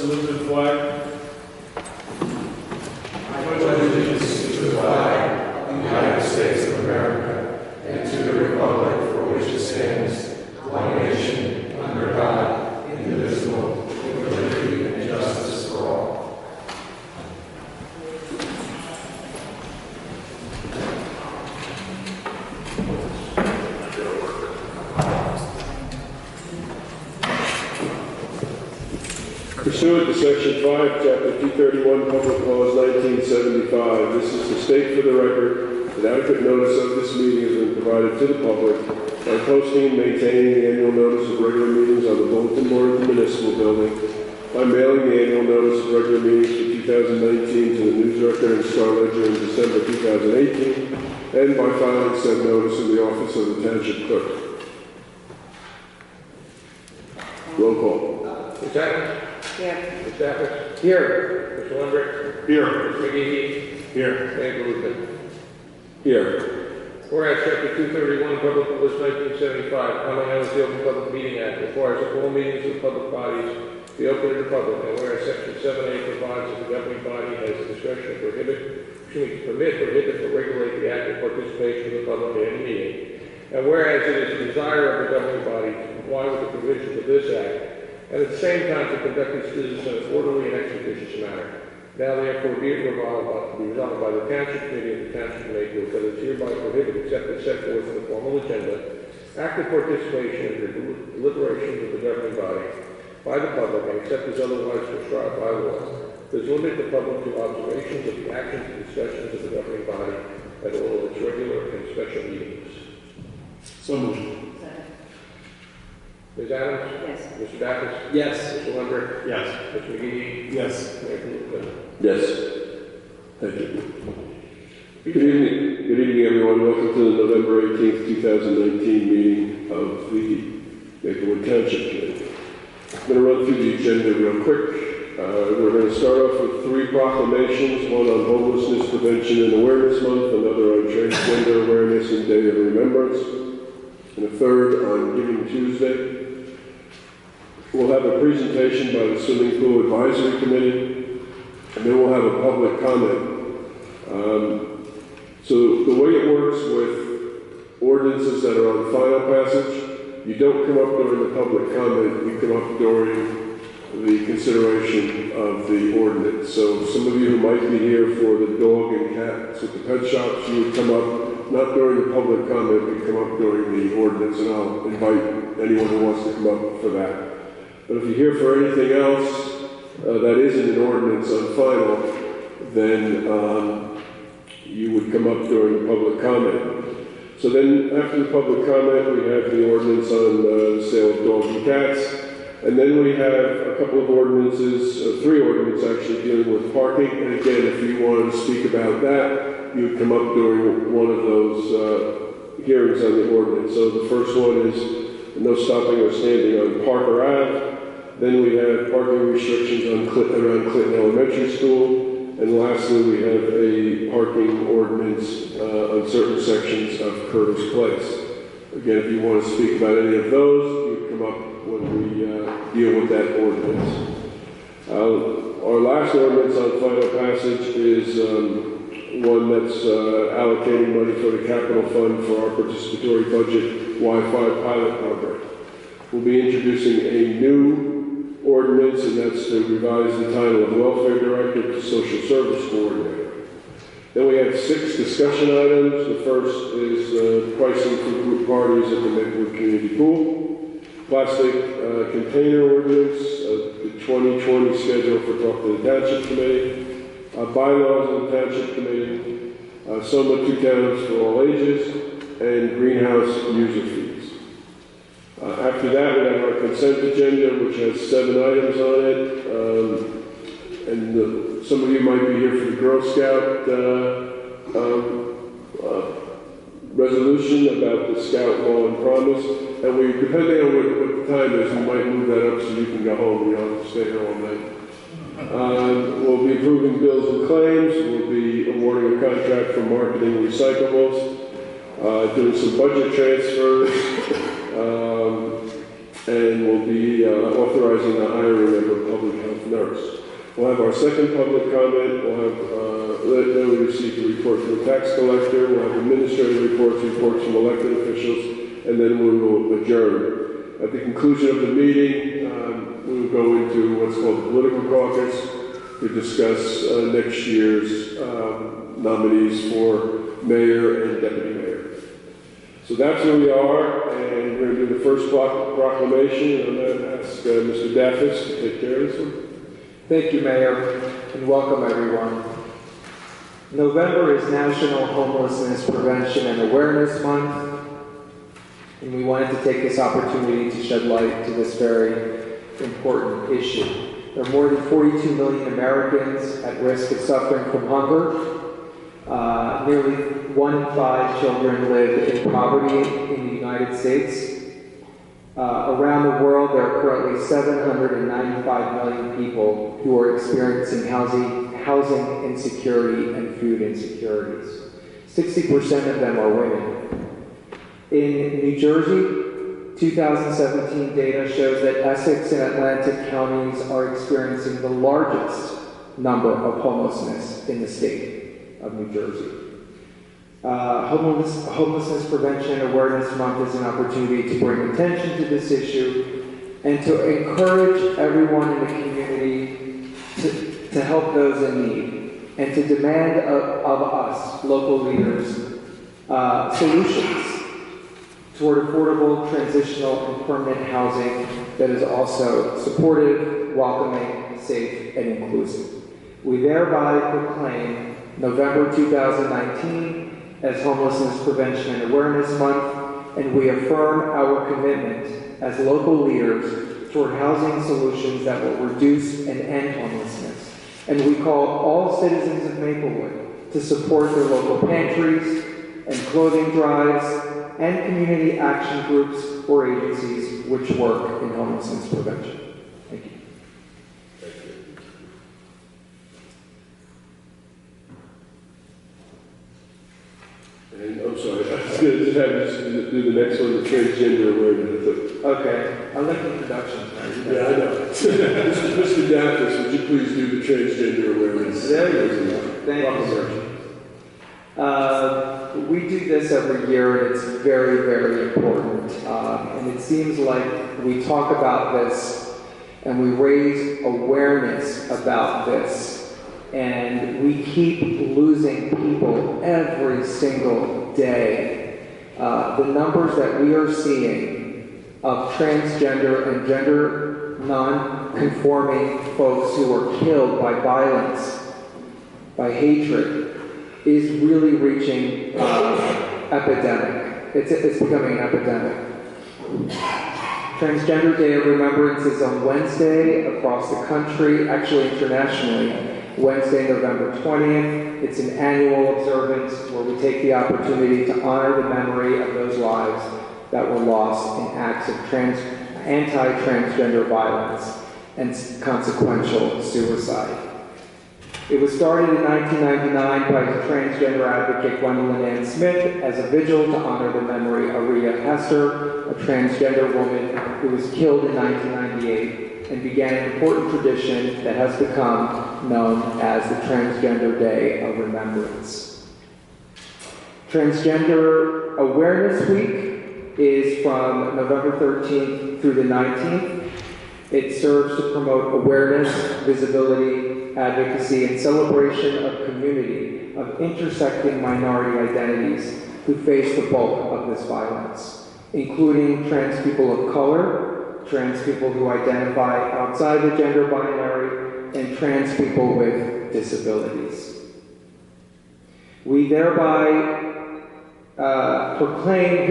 salute to the flag. I pledge allegiance to the flag of the United States of America and to the republic for which it stands, one nation, under God, indivisible, with liberty and justice for all. Pursuant to Section 5, Chapter 231, Public Laws 1975, this is to state for the record that adequate notice of this meeting has been provided to the public by posting and maintaining the annual notice of regular meetings on the bulletin board of the municipal building, by mailing the annual notice of regular meetings for 2019 to the News Record and Star Ledger in December 2018, and by filing said notice in the office of the Township Clerk. Roll call. Ms. Adams? Here. Ms. Davis? Here. Mr. Lundberg? Here. Mr. McGee? Here. Mayor Luther? Here. Whereas Chapter 231, Public Laws 1975, commonly known as the Open Public Meeting Act, requires that all meetings of public bodies be open to the public, and whereas Section 7A provides that the governing body has the discretion to permit, prohibit, or regulate the active participation of the public at any meeting, and whereas it is the desire of the governing body to comply with the provisions of this Act, and at the same time to conduct its business in an orderly and expeditious manner. Now therefore be it resolved by the Township Committee of the Township of Mayfield that it is hereby prohibited except as set forth in the formal agenda, active participation in the deliberations of the governing body by the public and except as otherwise prescribed by law, does limit the public to observations of the actions and discussions of the governing body at all of its regular and special meetings. So moved. Ms. Adams? Yes. Mr. Davis? Yes. Mr. Lundberg? Yes. Mr. McGee? Yes. Mayor Luther? Yes. Thank you. Good evening. Good evening, everyone. Welcome to the November 18th, 2019 meeting of the Maplewood Township Committee. I'm going to run through the agenda real quick. We're going to start off with 3 proclamations, one on Homelessness Prevention and Awareness Month, another on Transgender Awareness and Day of Remembrance, and a third on Giving Tuesday. We'll have a presentation by the Swimming Pool Advisory Committee, and then we'll have a public comment. So the way it works with ordinances that are on final passage, you don't come up during the public comment, you come up during the consideration of the ordinance. So some of you who might be here for the dog and cats at the pet shops, you would come up not during the public comment, you come up during the ordinance, and I'll invite anyone who wants to come up for that. But if you're here for anything else that isn't an ordinance on final, then you would come up during the public comment. So then after the public comment, we have the ordinance on the sale of dogs and cats. And then we have a couple of ordinances, 3 ordinances actually, dealing with parking. And again, if you want to speak about that, you would come up during one of those hearings on the ordinance. So the first one is no stopping or standing on Parker Ave. Then we have parking restrictions on around Clinton Elementary School. And lastly, we have a parking ordinance on certain sections of Curtis Place. Again, if you want to speak about any of those, you come up when we deal with that ordinance. Our last ordinance on final passage is one that's allocating money for the capital fund for our participatory budget Wi-Fi pilot program. We'll be introducing a new ordinance, and that's to revise the title of Welfare Director to Social Service Coordinator. Then we have 6 discussion items. The first is pricing for group parties at the Maplewood Community Pool, plastic container ordinance, the 2020 schedule for talk to the Township Committee, bylaws of the Township Committee, Soma 2 towns for all ages, and greenhouse user fees. After that, we have our consent agenda, which has 7 items on it. Some of you might be here for the Girl Scout resolution about the Scout Law and Promise. And we, depending on what the time is, we might move that up so you can go home. You don't have to stay here all night. We'll be approving bills and claims. We'll be awarding a contract for marketing recyclables, doing some budget transfers, and we'll be authorizing the hiring of a public health nurse. We'll have our second public comment. We'll have, then we receive a report from the tax collector. We'll have administrative reports from elected officials, and then we will adjourn. At the conclusion of the meeting, we will go into what's called the political caucus to discuss next year's nominees for mayor and deputy mayor. So that's where we are, and we're going to do the first proclamation, and I'm going to ask Mr. Daffis to take care of this one. Thank you, Mayor, and welcome everyone. November is National Homelessness Prevention and Awareness Month, and we wanted to take this opportunity to shed light to this very important issue. There are more than 42 million Americans at risk of suffering from hunger. Nearly 1 in 5 children live in poverty in the United States. Around the world, there are currently 795 million people who are experiencing housing insecurity and food insecurities. 60% of them are women. In New Jersey, 2017 data shows that Essex and Atlantic counties are experiencing the largest number of homelessness in the state of New Jersey. Homelessness Prevention and Awareness Month is an opportunity to bring attention to this issue and to encourage everyone in the community to help those in need and to demand of us, local leaders, solutions toward affordable, transitional, and permanent housing that is also supportive, welcoming, safe, and inclusive. We thereby proclaim November 2019 as Homelessness Prevention and Awareness Month, and we affirm our commitment as local leaders toward housing solutions that will reduce and end homelessness. And we call all citizens of Maplewood to support their local pantries and clothing drives and community action groups or agencies which work in homelessness prevention. Thank you. And I'm sorry, I was going to just have you do the next one, the transgender awareness. Okay, I like introductions. Right? Yeah, I know. Mr. Daffis, would you please do the transgender awareness? There you go. Thank you, sir. We do this every year, and it's very, very important. And it seems like we talk about this, and we raise awareness about this, and we keep losing people every single day. The numbers that we are seeing of transgender and gender non-conforming folks who are killed by violence, by hatred, is really reaching epidemic. It's becoming an epidemic. Transgender Day of Remembrance is on Wednesday across the country, actually internationally, Wednesday, November 20th. It's an annual observance where we take the opportunity to honor the memory of those lives that were lost in acts of anti-transgender violence and consequential suicide. It was started in 1999 by transgender advocate Gwendolyn Ann Smith as a vigil to honor the memory of Rita Hester, a transgender woman who was killed in 1998, and began an important tradition that has become known as the Transgender Day of Remembrance. Transgender Awareness Week is from November 13th through the 19th. It serves to promote awareness, visibility, advocacy, and celebration of community of intersecting minority identities who face the bulk of this violence, including trans people of color, trans people who identify outside the gender binary, and trans people with disabilities. We hereby proclaim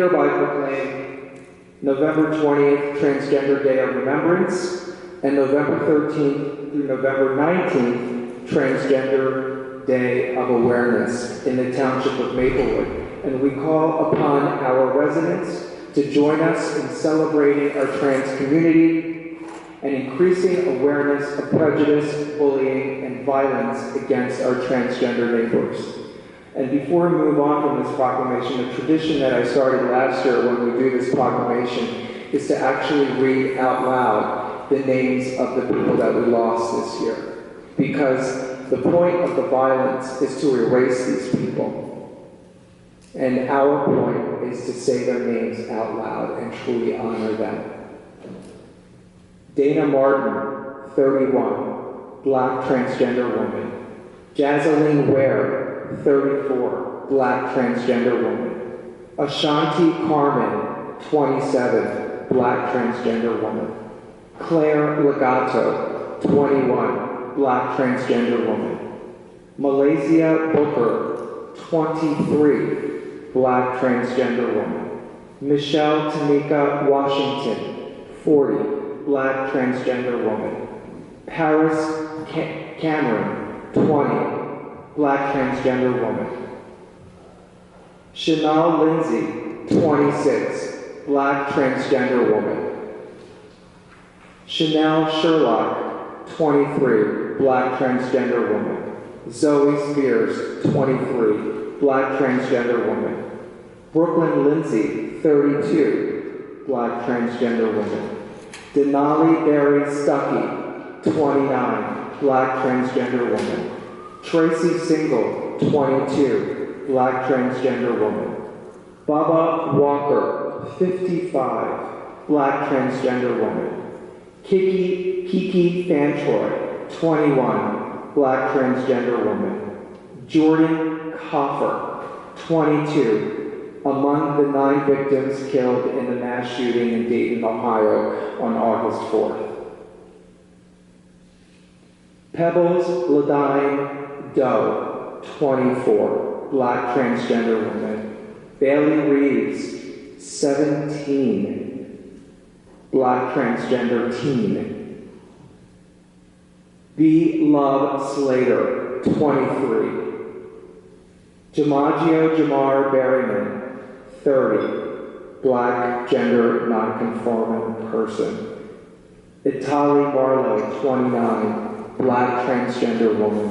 November 20th Transgender Day of Remembrance, and November 13th through November 19th, Transgender Day of Awareness in the Township of Maplewood. And we call upon our residents to join us in celebrating our trans community and increasing awareness of prejudice, bullying, and violence against our transgender neighbors. And before we move on from this proclamation, a tradition that I started last year when we do this proclamation is to actually read out loud the names of the people that we lost this year, because the point of the violence is to erase these people. And our point is to say their names out loud and truly honor them. Dana Martin, 31, Black transgender woman. Jazeline Ware, 34, Black transgender woman. Ashanti Carmen, 27, Black transgender woman. Claire Legato, 21, Black transgender woman. Malaysia Booker, 23, Black transgender woman. Michelle Tanika Washington, 40, Black transgender woman. Paris Cameron, 20, Black transgender woman. Chanel Lindsay, 26, Black transgender woman. Chanel Sherlock, 23, Black transgender woman. Zoe Spears, 23, Black transgender woman. Brooklyn Lindsay, 32, Black transgender woman. Denali Barry Stuckey, 29, Black transgender woman. Tracy Single, 22, Black transgender woman. Baba Walker, 55, Black transgender woman. Kiki Fantroy, 21, Black transgender woman. Jordan Coffer, 22, among the 9 victims killed in the mass shooting in Dayton, Ohio on August 4th. Pebbles Ladine Doe, 24, Black transgender woman. Bailey Reeves, 17, Black transgender teen. B. Love Slater, 23. Jamaggio Jamar Berryman, 30, Black gender nonconforming person. Itali Barlow, 29, Black transgender woman.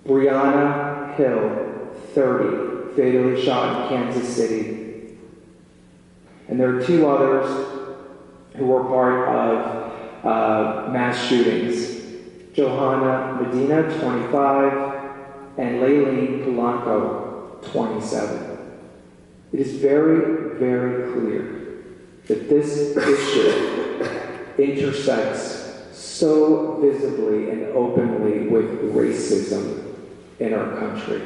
Brianna Hill, 30, fatally shot in Kansas City. And there are 2 others who were part of mass shootings. Johanna Medina, 25, and Layleen Polanco, 27. It is very, very clear that this issue intersects so visibly and openly with racism in our country.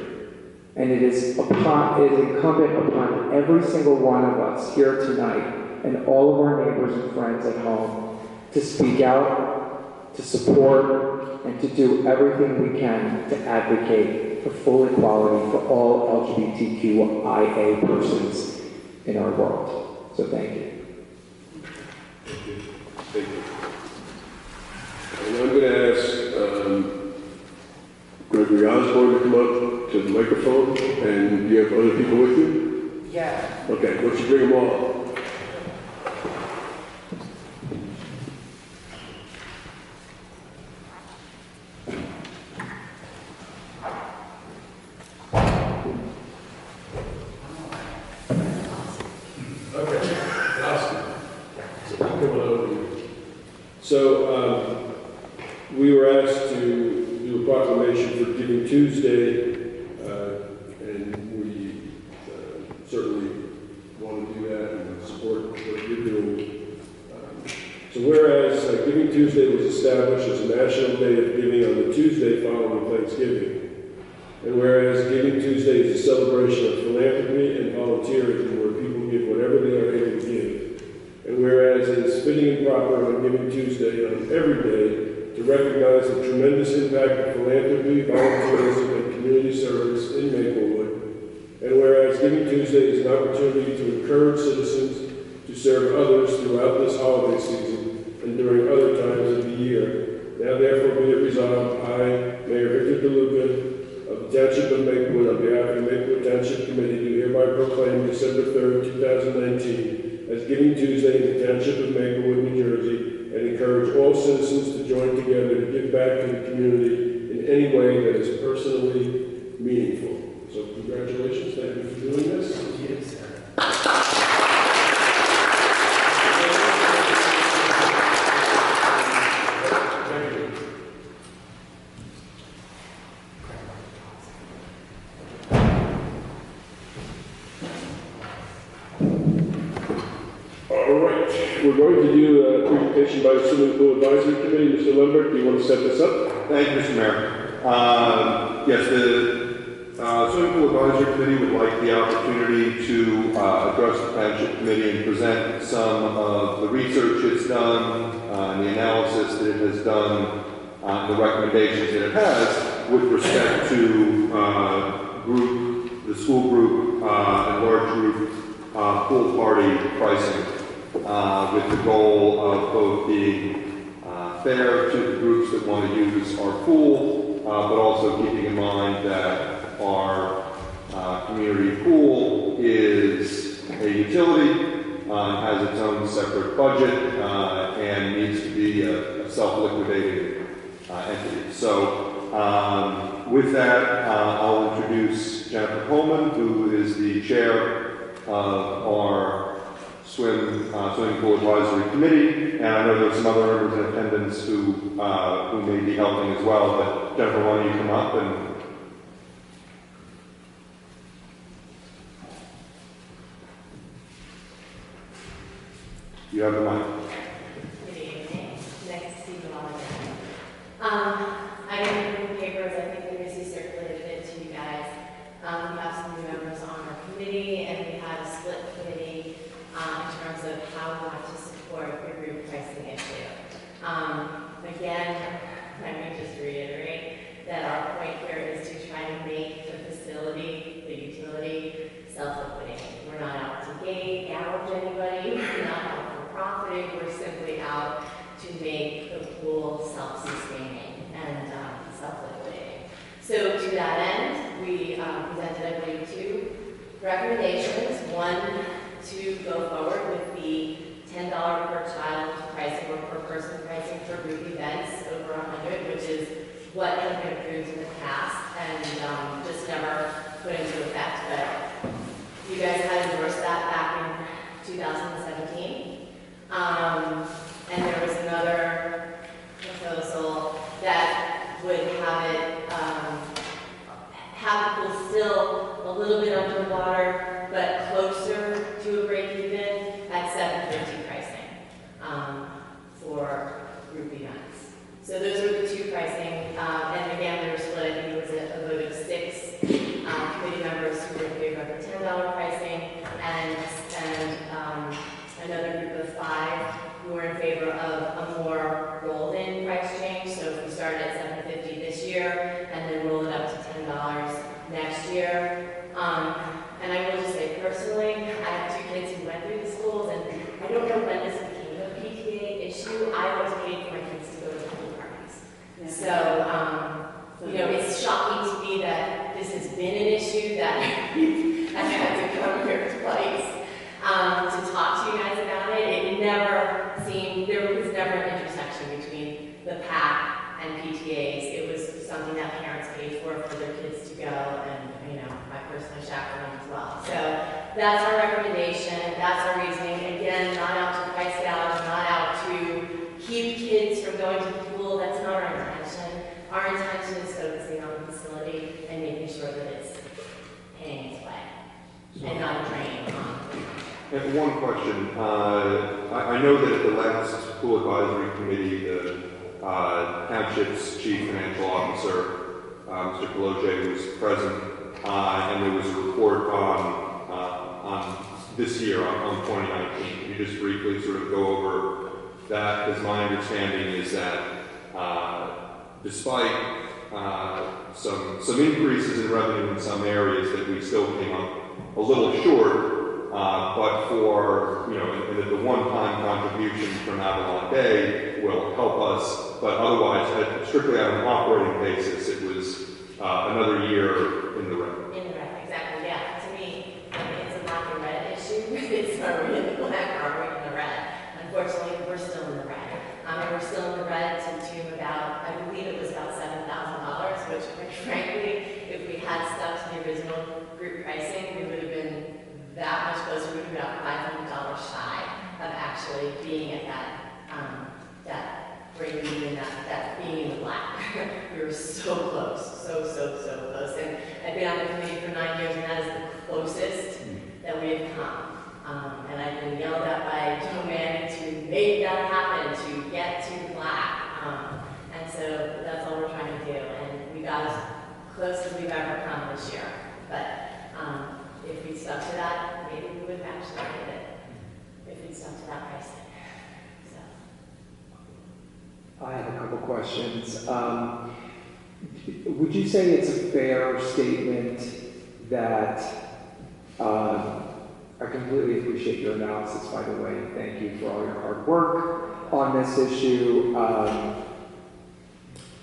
And it is incumbent upon every single one of us here tonight and all of our neighbors and friends at home to speak out, to support, and to do everything we can to advocate for full equality for all LGBTQIA persons in our world. So thank you. Thank you. And I'm going to ask Gregory Osborne to come up to the microphone. And you have other people with you? Yeah. Okay, why don't you bring them all up? So we were asked to do a proclamation for Giving Tuesday, and we certainly want to do that and support what you're doing. So whereas Giving Tuesday was established as a national day of giving on the Tuesday following Thanksgiving, and whereas Giving Tuesday is a celebration of philanthropy and volunteerism where people give whatever they are able to give, and whereas it is fitting and proper on Giving Tuesday on every day to recognize the tremendous impact of philanthropy, volunteerism, and community service in Maplewood, and whereas Giving Tuesday is an opportunity to encourage citizens to serve others throughout this holiday season and during other times of the year, now therefore be it resolved, I, Mayor Victor DeLuca, of the Township of Maplewood, on behalf of the Maplewood Township Committee, do hereby proclaim December 3rd, 2019, as Giving Tuesday in the Township of Maplewood, New Jersey, and encourage all citizens to join together to give back to the community in any way that is personally meaningful. So congratulations, thank you for doing this. Yes, sir. we're going to do a presentation by the Swimming Pool Advisory Committee. Mr. Lambert, do you want to set this up? Thank you, Mr. Mayor. Yes, the Swimming Pool Advisory Committee would like the opportunity to address the Township Committee and present some of the research it's done, and the analysis that it has done, and the recommendations that it has with respect to the school group and large group pool party pricing, with the goal of both being fair to the groups that want to use our pool, but also keeping in mind that our community pool is a utility, has its own separate budget, and needs to be a self-liquidating entity. So with that, I'll introduce Jennifer Coleman, who is the chair of our Swimming Pool Advisory Committee, and I know there's some other members in attendance who may be helping as well, but Jennifer, why don't you come up and you have the mic. Good evening. Nice to see you all again. I am in the papers. I think we recently circulated it to you guys. We have some new members on our committee, and we had a split committee in terms of how we want to support the group pricing issue. Again, let me just reiterate that our point here is to try to make the facility, the utility, self-liquidating. We're not out to gouge anybody. We're not out for profiting. We're simply out to make the pool self-sustaining and self-liquidating. So to that end, we presented, I believe, 2 recommendations. One, to go forward with the $10 per child pricing or per person pricing for group events over 100, which is what has been approved in the past and just never put into effect. But you guys had endorsed that back in 2017. And there was another proposal that would have it, have the pool still a little bit underwater, but closer to a break-even at $750 pricing for group events. So those were the 2 pricing, and again, they were split. I think it was a vote of 6 committee members who were in favor of the $10 pricing, and another group of 5 who were in favor of a more rolled-in price change. So if we started at $750 this year and then roll it up to $10 next year. And I will just say personally, I have 2 kids who went through the schools, and I don't know when this became a PTA issue. I always paid for my kids to go to pool parties. Yeah. So, you know, it's shocking to me that this has been an issue that I've had to come here twice to talk to you guys about it. It never seemed, there was never an intersection between the PAC and PTAs. It was something that parents paid for their kids to go, and, you know, I personally chaperoned as well. So that's our recommendation, that's our reasoning. Again, not out to price gouge, not out to keep kids from going to the pool. That's not our intention. Our intention is focusing on the facility and making sure that it's paying its way and not draining on. And one question. I know that at the last Pool Advisory Committee, the Township's Chief Financial Officer, Mr. Kaloje, was present, and there was a report on this year, on 2019. Can you just briefly sort of go over that? Because my understanding is that despite some increases in revenue in some areas, that we still came up a little short. But for, you know, and that the one-time contribution from Avalon Bay will help us, but otherwise, strictly on an operating basis, it was another year in the red. In the red, exactly, yeah. To me, it's a black and red issue. It's are we in the black or are we in the red? Unfortunately, we're still in the red. And we're still in the red to about, I believe it was about $7,000, which, quite frankly, if we had stuck to the original group pricing, we would have been that much closer. We would have been about $500 shy of actually being at that breaking even, that being in the black. We were so close, so close. And I've been on the committee for 9 years, and that is the closest that we have come. And I've been yelled at by Joe Manning to so that's all we're trying to do, and we got as close as we've ever come this year. But if we stuck to that, maybe we would have actually made it, if we stuck to that pricing. So. I have a couple questions. Would you say it's a fair statement that, I completely appreciate your analysis, by the way, and thank you for all your hard work on this issue.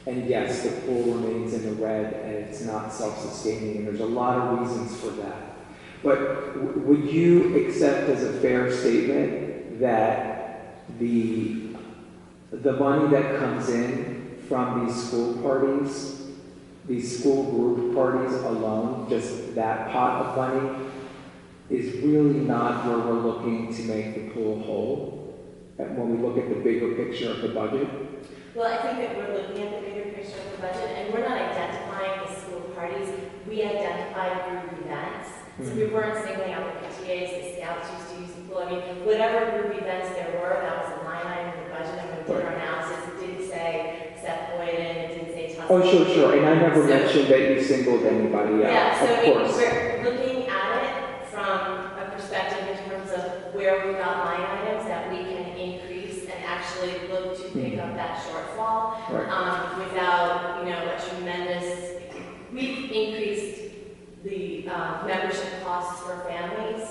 And yes, the pool remains in the red and it's not self-sustaining, and there's a lot of reasons for that. But would you accept as a fair statement that the money that comes in from these school parties, these school group parties alone, just that pot of money, is really not where we're looking to make the pool whole when we look at the bigger picture of the budget? Well, I think that we're looking at the bigger picture of the budget, and we're not identifying the school parties. We identified group events. So we weren't singling out the PTAs, the scouts used to use the pool. I mean, whatever group events there were, that was a line item in the budget, and when we did our analysis, it didn't say Seth Boyden, it didn't say Tuskegee. Oh, sure, and I never mentioned that you singled anybody out, yeah, so of course. we're looking at it from a perspective in terms of where we've got line items that we can increase and actually look to pick up that shortfall without, a tremendous, we've increased the membership costs for families,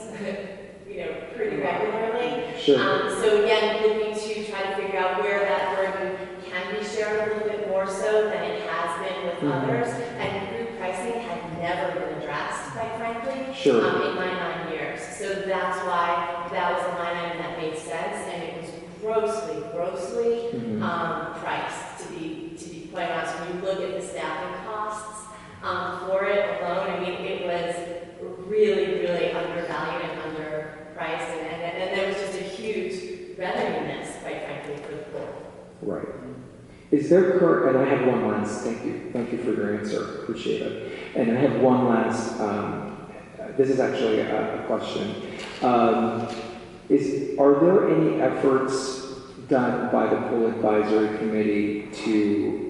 pretty regularly. Sure. So again, looking to try to figure out where that burden can be shared a little bit more so than it has been with others. And group pricing had never been addressed, quite frankly, in my 9 years. So that's why that was a line item that made sense, and it was grossly priced, to be quite honest. When you look at the staffing costs for it alone, I mean, it was really undervalued and underpriced, and there was just a huge revenue miss, quite frankly, for the pool. Right. Is there current, and I have one last, thank you for your answer, appreciate it. And I have one last, this is actually a question. Are there any efforts done by the Pool Advisory Committee to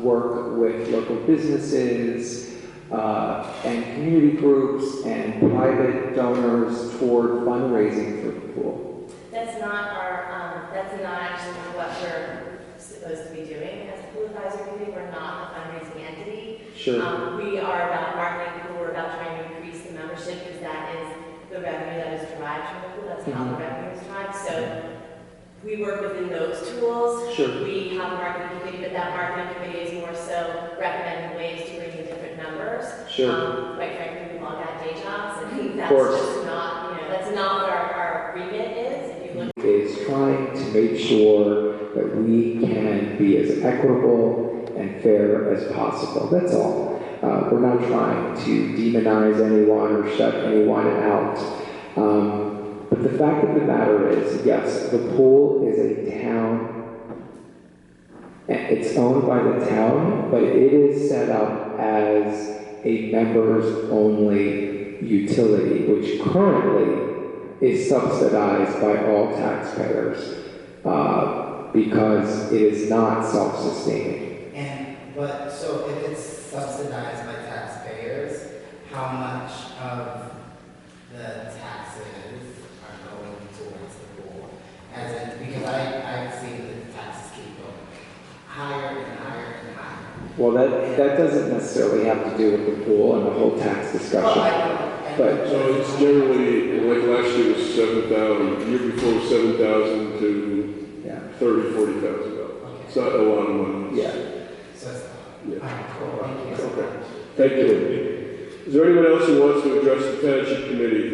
work with local businesses and community groups and private donors toward fundraising for the pool? That's not actually what we're supposed to be doing as a Pool Advisory Committee. We're not a fundraising entity. Sure. We are about marketing the pool. We're about trying to increase the membership because that is the revenue that is derived from the pool. That's how the revenue is derived. So we work within those tools. Sure. We have a marketing committee, but that marketing committee is more so recommending ways to bring in different members. Sure. Quite frankly, we all got day jobs, and that's just not, that's not what our remit is. If you look, is trying to make sure that we can be as equitable and fair as possible. That's all. We're not trying to demonize anyone or shut anyone out. But the fact of the matter is, yes, the pool is a town, it's owned by the town, but it is set up as a members-only utility, which currently is subsidized by all taxpayers because it is not self-sustaining. But so if it's subsidized by taxpayers, how much of the taxes are going towards the pool? As in, because I've seen the taxes keep going higher and higher and higher. Well, that doesn't necessarily have to do with the pool and the whole tax discussion. But so it's generally, like last year was 7,000, the year before was 7,000 to $30,000 to $40,000. Okay. It's not a lot of money. yeah. So it's Yeah. cool. Thank you so Okay. much. Thank you. Is there anyone else who wants to address the Township Committee?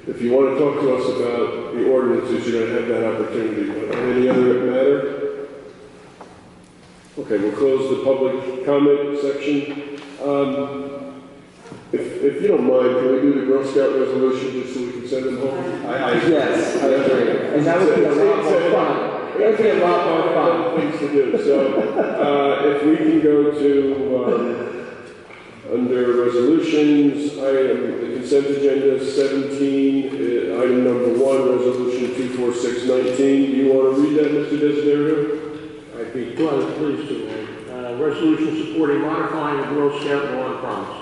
If you want to talk to us about the ordinances, you're going to have that opportunity. But any other matter? Okay, we'll close the public comment section. If you don't mind, can we do the Girl Scout resolution just so we can send them home? Yes, I agree. And that would be a lot more fun. That would be a lot more fun. Things to do. So if we can go to under resolutions, the consent agenda 17, item number 1, resolution 24619. Do you want to read that, Mr. Desiderio? I I'd be pleased to. Resolution supporting modifying the Girl Scout law and promise.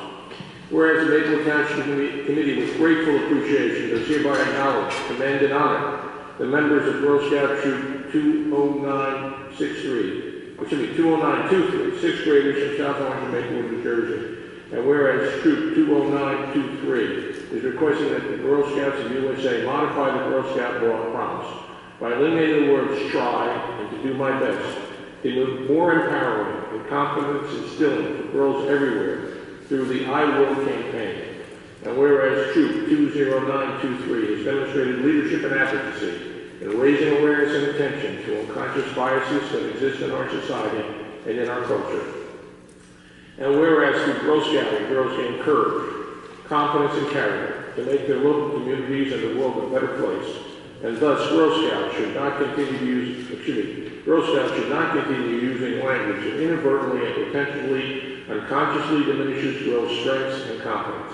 Whereas the Maplewood Township Committee with grateful appreciation does hereby acknowledge, commend, and honor the members of Girl Scout Troop 20923, 20923, sixth graders from South Orange and Maplewood, New Jersey. And whereas Troop 20923 is requesting that the Girl Scouts of USA modify the Girl Scout law and promise by eliminating the words try and to do my best, in more empowering and confidence instilling for girls everywhere through the I Will campaign. And whereas Troop 20923 has demonstrated leadership and advocacy in raising awareness and attention to unconscious biases that exist in our society and in our culture. And whereas through Girl Scouting, girls gain courage, confidence, and character to make their local communities and the world a better place. And thus, Girl Scouts should not continue using language that inadvertently and potentially unconsciously diminishes girls' strengths and confidence.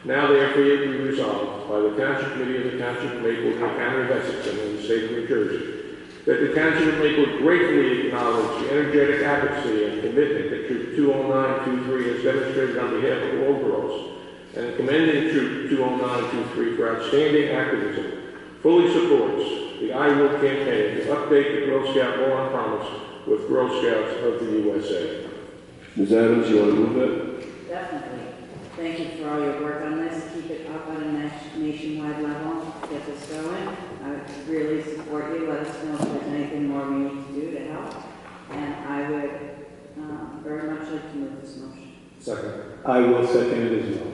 Now therefore be resolved by the Township Committee of the Township of Maplewood in the County of Essex and in the State of New Jersey, that the Township of Maplewood gratefully acknowledge the energetic advocacy and commitment that Troop 20923 has demonstrated on behalf of all girls, and commending Troop 20923 for outstanding activism, fully supports the I Will campaign to update the Girl Scout law and promise with Girl Scouts of the USA. Ms. Adams, you want to move that? Definitely. Thank you for all your work on this. Keep it up on a nationwide level. Get this going. I really support you. Let us know if there's anything more we need to do to help. And I would very much like to move this motion. Second. I will second it as well.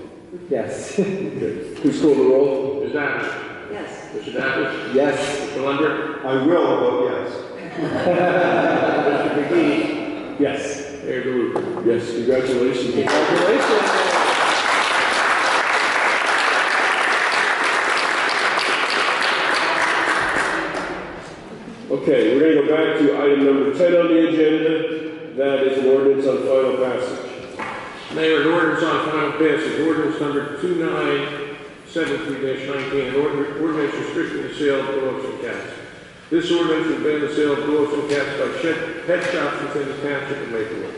Yes. Okay. Please call the roll. Ms. Adams? Yes. Mr. Davis? Yes. Mr. Lunder? I will vote yes. Mr. McGee? Yes. Mayor DeLuca? Yes, congratulations. Congratulations. Okay, we're going to go back to item number 10 on the agenda. That is an ordinance on final passage. Mayor, an ordinance on final passage, ordinance number 2973-19, an ordinance restricting the sale of dogs and cats. This ordinance will ban the sale of dogs and cats by pet shops within the township of Maplewood.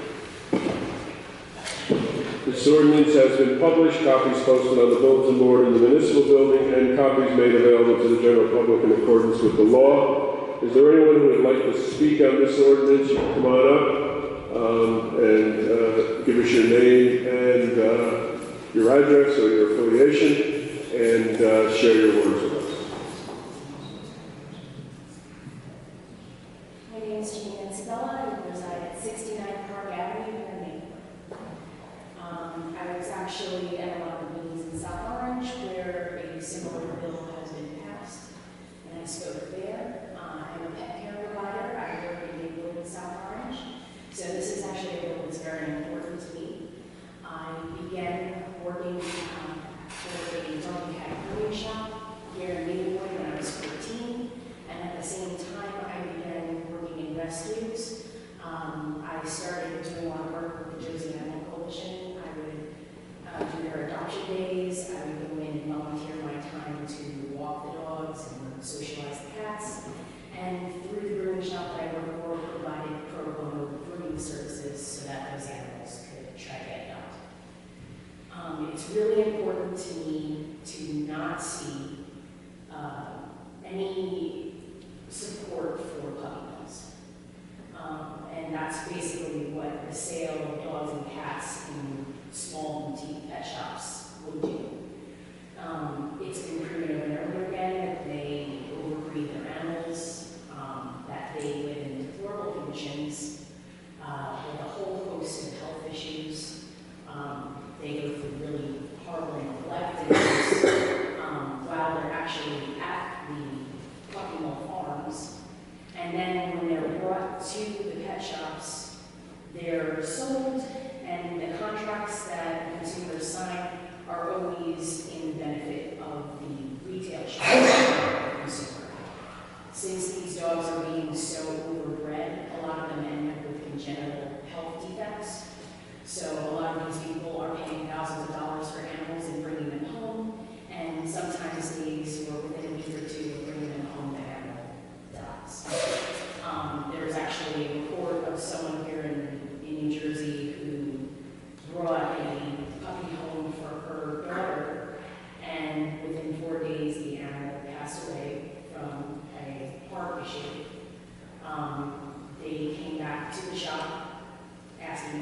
This ordinance has been published, copies posted on the bulletin board in the municipal building, and copies made available to the general public in accordance with the law. Is there anyone who would like to speak on this ordinance? You can come on up and give us your name and your address or your affiliation, and share your words with us. My name is Janine Isabella. I reside at 69 Park Avenue here in Maplewood. I was actually at a lot of meetings in South Orange where a similar bill has been passed, and I spoke there. I'm a pet care provider. I work in Maplewood in South Orange, so this is actually a bill that's very important to me. I began working for a dog and cat grooming shop here in Maplewood when I was 14, and at the same time I began working in rescues. I started doing a lot of work with the Jersey Animal Coalition. I would do their adoption days. I would go in and volunteer my time to walk the dogs and socialize the cats. And through the grooming shop that I worked for, provided pro bono grooming services so that those animals could try to get adopted. It's really important to me to not see any support for puppy mills. And that's basically what the sale of dogs and cats in small boutique pet shops would do. It's been proven over and over again that they overbreed their animals, that they live in deplorable conditions, with a whole host of health issues. They go through really horrible neglect while they're actually at the puppy mill farms. And then when they're brought to the pet shops, they're sold, and the contracts that consumers sign are always in the benefit of the retail shop and the consumer. Since these dogs are being so overbred, a lot of them end up with congenital health defects. So a lot of these people are paying thousands of dollars for animals and bringing them home, and sometimes these were within a week or two of bringing them home, the animal dies. There's actually a report of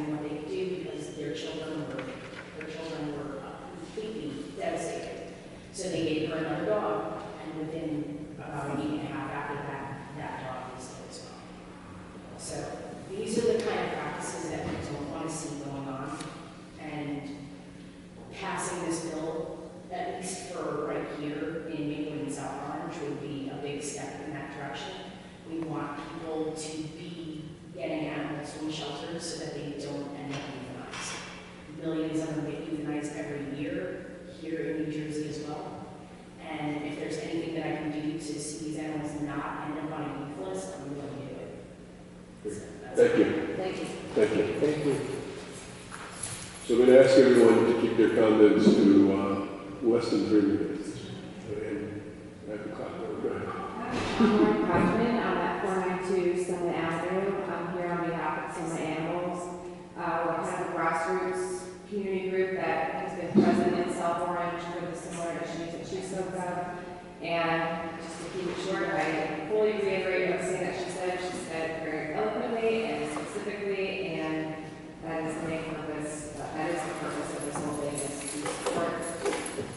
asking what they could do because their children were completely devastated. So they gave her another dog, and within about a week and a half after that, that dog was dead as well. So these are the kind of practices that we don't want to see going on. And passing this bill, at least for right here in Maplewood and South Orange, would be a big step in that direction. We want people to be getting animals from shelters so that they don't end up euthanized. Millions of them get euthanized every year here in New Jersey as well. And if there's anything that I can do to see these animals not end up on a youth list, I'm willing to do it. So that's Thank you. Thank you. Thank you. Thank you. So I'm going to ask everyone to keep their comments to less than 3 minutes. And at the clock, go ahead. I'm Lauren Kaufman. I'm at 492 Summit Avenue. I'm here on behalf of Summit Animals. We're kind of a grassroots community group that has been present in South Orange for the similar issues that she spoke of. And just to keep it short, I fully reiterate everything that she said. She said very eloquently and specifically, and that is the main purpose, that is the purpose of this whole thing, is to support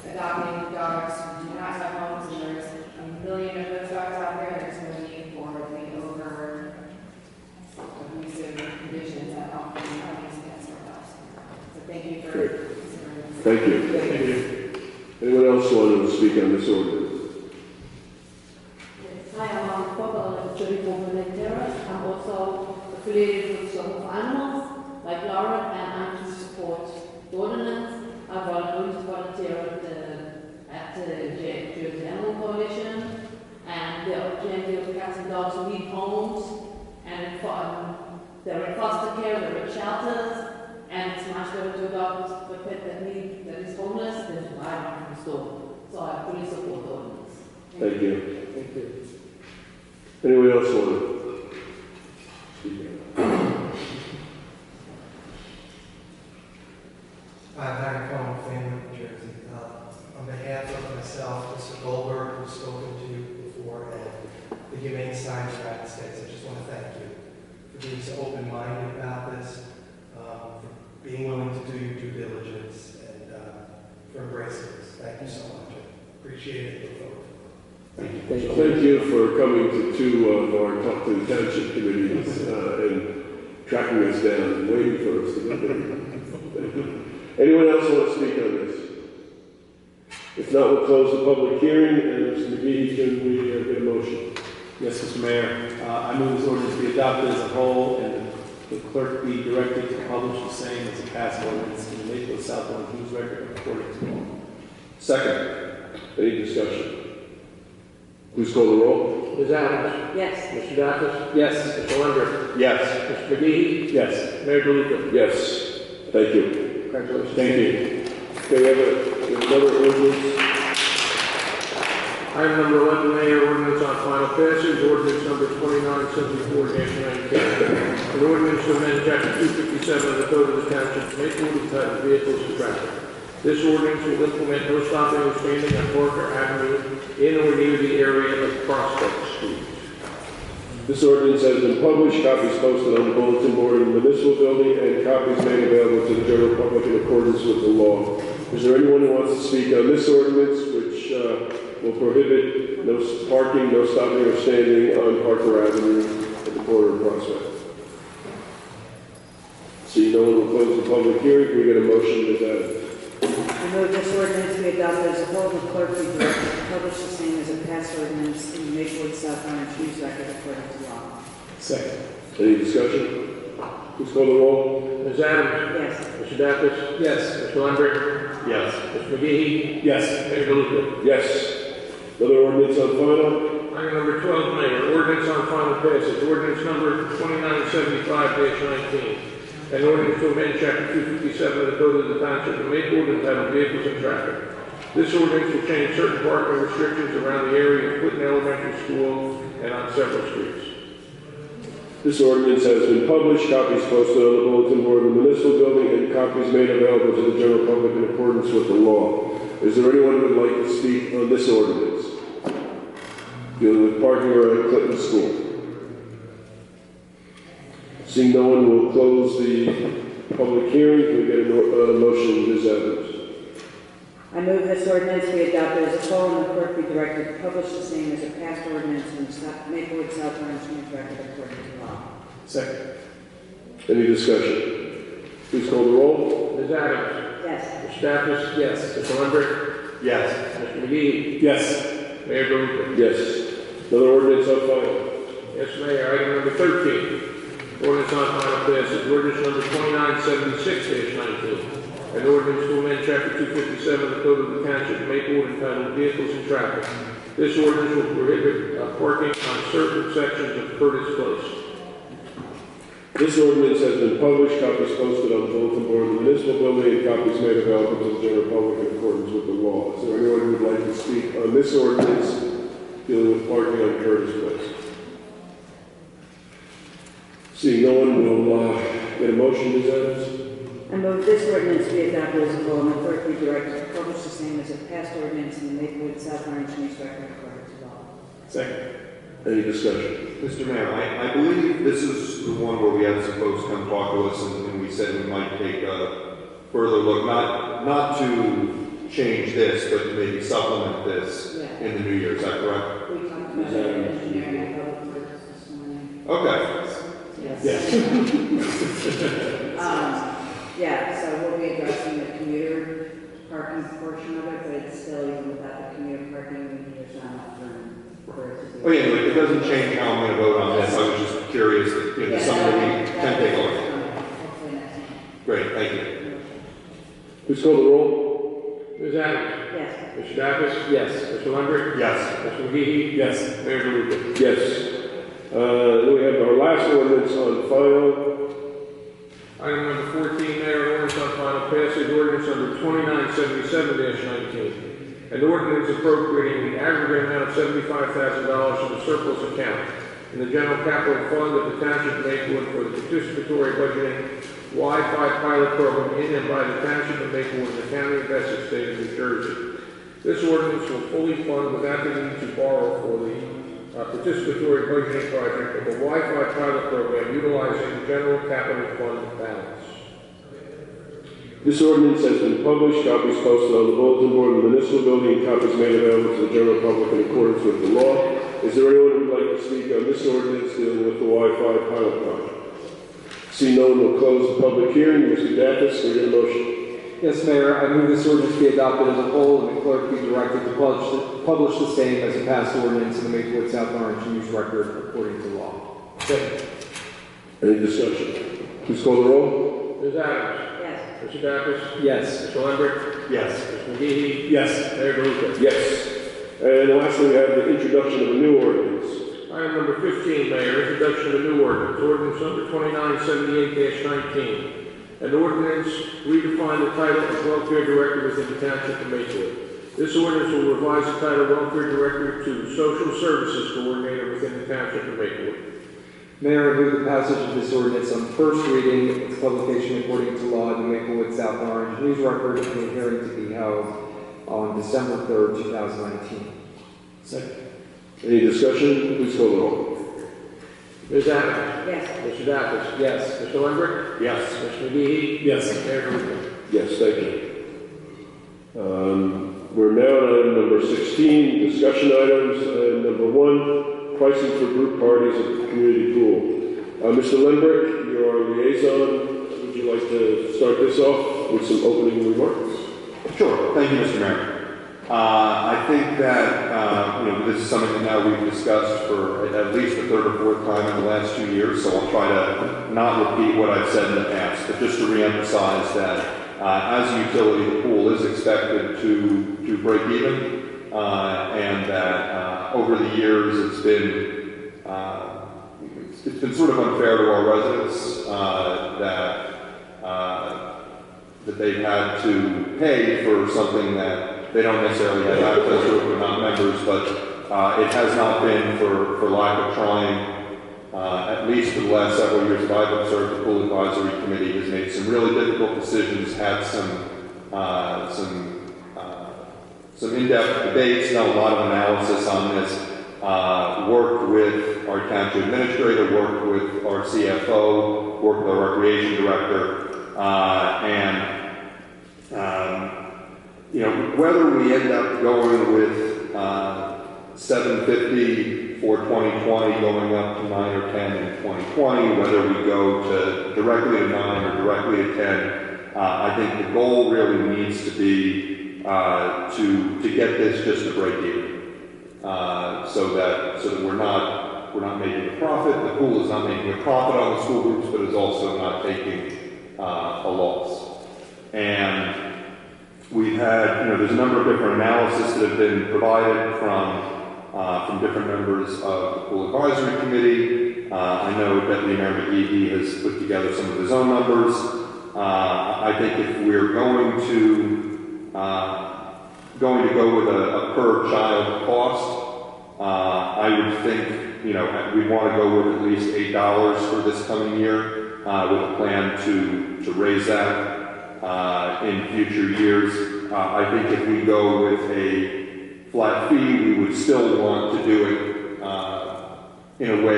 adopting dogs who do not have homes, and there's a million of those dogs out there. There's no need for the over abusive conditions that often are used against our dogs. So thank you for considering this. Thank you. Thank you. Anyone else want to speak on this ordinance? Hi, I'm on Football Terrace. I'm also affiliated with some animals like Laura, and I'm to support the ordinance. I volunteer at the Jersey Animal Coalition, and there are plenty of cats and dogs who need homes, and they're in foster care, they're in shelters, and it's much better to adopt a pet that is homeless than to buy one from the store. So I fully support the ordinance. Thank you. Thank you. Anyone else want to speak on I'm Harry Cohen, Family, New Jersey. On behalf of myself, Mr. Goldberg, who's spoken to you before, and the Humane Society of the United States, I just want to thank you for being so open-minded about this, for being willing to do your due diligence, and for embracing this. Thank you so much. I appreciate it. Look forward to it. Thank you. Thank you for coming to two of our Talk to the Township committees and tracking us down and waiting for us to get there. Thank you. Anyone else want to speak on this? If not, we'll close the public hearing, and Mr. McGee, can we get a motion? Yes, Mr. Mayor. I move this ordinance be adopted as a whole, and the clerk be directed to publish the same as a passed ordinance in the Maplewood South Orange News Record according to law. Second. Any discussion? Please call the roll. Ms. Adams? Yes. Mr. Dacus? Yes. Mr. Lundberg? Yes. Mr. McGee? Yes. Mayor DeLuca? Yes. Thank you. Congratulations. Thank you. Okay, we have another ordinance. Item number 11, Mayor, ordinance on final passage, ordinance number 2974-19. An ordinance to amend chapter 257 of the Code of the Township of Maplewood entitled Vehicles and Traffic. This ordinance will implement no stopping or standing on Parker Avenue in or near the area of Prospect Street. This ordinance has been published, copies posted on the bulletin board in the municipal building, and copies made available to the general public in accordance with the law. Is there anyone who wants to speak on this ordinance, which will prohibit no parking, no stopping or standing on Parker Avenue at the corner of Prospect? See, no one will close the public hearing. Can we get a motion to that? I move this ordinance be adopted as a whole, the clerk be directed to publish the same as a passed ordinance in the Maplewood South Orange News Record according to law. Second. Any discussion? Please call the roll. Ms. Adams? Yes. Mr. Dacus? Yes. Mr. Lundberg? Yes. Mr. McGee? Yes. Mayor DeLuca? Yes. Another ordinance on final? Item number 12, Mayor, ordinance on final passage, ordinance number 2975-19. An ordinance to amend chapter 257 of the Code of the Township of Maplewood entitled Vehicles and Traffic. This ordinance will change certain parking restrictions around the area of Clinton Elementary School and on several streets. This ordinance has been published, copies posted on the bulletin board in the municipal building, and copies made available to the general public in accordance with the law. Is there anyone who would like to speak on this ordinance dealing with parking around Clinton School? Seeing no one, will close the public hearing. Can we get a motion, Ms. Adams? I move this ordinance be adopted as a whole and the clerk be directed to publish the same as a passed ordinance in the Maplewood South Orange News Record according to law. Second. Any discussion? Please call the roll. Ms. Adams? Yes. Mr. Stafford? Yes. Mr. Lundberg? Yes. Mr. McGee? Yes. Mayor Gurley? Yes. Another ordinance on file. Yes, Mayor. Item number 13. Ordinance on final passage. Ordinance number 2976-19. An ordinance to amend Chapter 257 of the Code of the Township of Maplewood entitled Vehicles and Traffic. This ordinance will prohibit parking on certain sections of Curtis Place. This ordinance has been published, copies posted on the bulletin board of the municipal building, and copies made available to the general public in accordance with the law. Is there anyone who would like to speak on this ordinance dealing with parking on Curtis Place? Seeing no one, we'll get a motion, Ms. Adams. I move this ordinance be adopted as a whole and the clerk be directed to publish the same as a passed ordinance in the Maplewood South Orange News Record according to law. Second. Any discussion? Mr. Mayor, I believe this is the one where we had some folks come talk to us and we said we might take a further look, not to change this, but to maybe supplement this Yeah. in the new year. Is that correct? We talked about engineering and public works this morning. Okay. Yes. Yeah, so we'll be addressing the commuter parking portion of it, but it's still, even without the commuter parking, there's not enough room for it to be. Oh yeah, but it doesn't change how I'm going to vote on this. I was just curious if Yeah, it's something we that- can take a look. Hopefully next month. Great, thank you. Please call the roll. Ms. Adams? Yes. Mr. Stafford? Yes. Mr. Lundberg? Yes. Mr. McGee? Yes. Mayor Gurley? Yes. We have our last ordinance on file. Item number 14, Mayor, ordinance on final passage, ordinance number 2977-19. An ordinance appropriating the aggregate amount of $75,000 from the surplus account in the general capital fund of the Township of Maplewood for the participatory budgeting Wi-Fi pilot program in and by the Township of Maplewood in the County of Essex, State of New Jersey. This ordinance will fully fund without the need to borrow for the participatory budgeting project of the Wi-Fi pilot program utilizing the general capital fund balance. This ordinance has been published, copies posted on the bulletin board of the municipal building, and copies made available to the general public in accordance with the law. Is there anyone who would like to speak on this ordinance dealing with the Wi-Fi pilot project? See no one, will close the public hearing. Mr. Davis, can we get a motion? Yes, Mayor, I move this ordinance be adopted as a whole and the clerk be directed to publish the same as a passed ordinance in the Maplewood South Orange News Record according to law. Second. Any discussion? Please call the roll. Ms. Adams? Yes. Mr. Davis? Yes. Mr. Lundberg? Yes. Mr. McGee? Yes. Mayor Gurley? Yes. And lastly, we have the introduction of a new ordinance. Item number 15, Mayor, introduction of a new ordinance, ordinance number 2978-19. An ordinance redefine the title of welfare director within the Township of Maplewood. This ordinance will revise the title welfare director to social services coordinator within the Township of Maplewood. Mayor, I move the passage of this ordinance on first reading, its publication according to law in the Maplewood South Orange News Record, and a hearing to be held on December 3rd, 2019. Second. Any discussion? Please call the roll. Ms. Adams? Yes. Mr. Davis? Yes. Mr. Lundberg? Yes. Mr. McGee? Yes. Mayor Gurley? Yes, thank you. We're now on item number 16, discussion items. Number 1, pricing for group parties at the community pool. Mr. Lindbergh, you're our liaison. Would you like to start this off with some opening remarks? Sure. Thank you, Mr. Mayor. I think that this is something that now we've discussed for at least the third or fourth time in the last 2 years, so I'll try to not repeat what I've said in the past, but just to reemphasize that as a utility, the pool is expected to break even, and that over the years it's been sort of unfair to our residents that they've had to pay for something that they don't necessarily have access to if they're not members, but it has not been for lack of trying. At least for the last several years that I've observed, the Pool Advisory Committee has made some really difficult decisions, had some in-depth debates, done a lot of analysis on this, worked with our township administrator, worked with our CFO, worked with our recreation director, Whether we end up going with $750 for 2020, going up to 9 or 10 in 2020, whether we go to directly to 9 or directly to 10, I think the goal really needs to be to get this just to break even, so that we're not making a profit. The pool is not making a profit on the school groups, but is also not taking a loss. And we've had, there's a number of different analysis that have been provided from different members of the pool advisory committee. I know Deputy Mayor McGee has put together some of his own numbers. I think if we're going to go with a per child cost, I would think, we want to go with at least $8 for this coming year, with a plan to raise that in future years. I think if we go with a flat fee, we would still want to do it in a way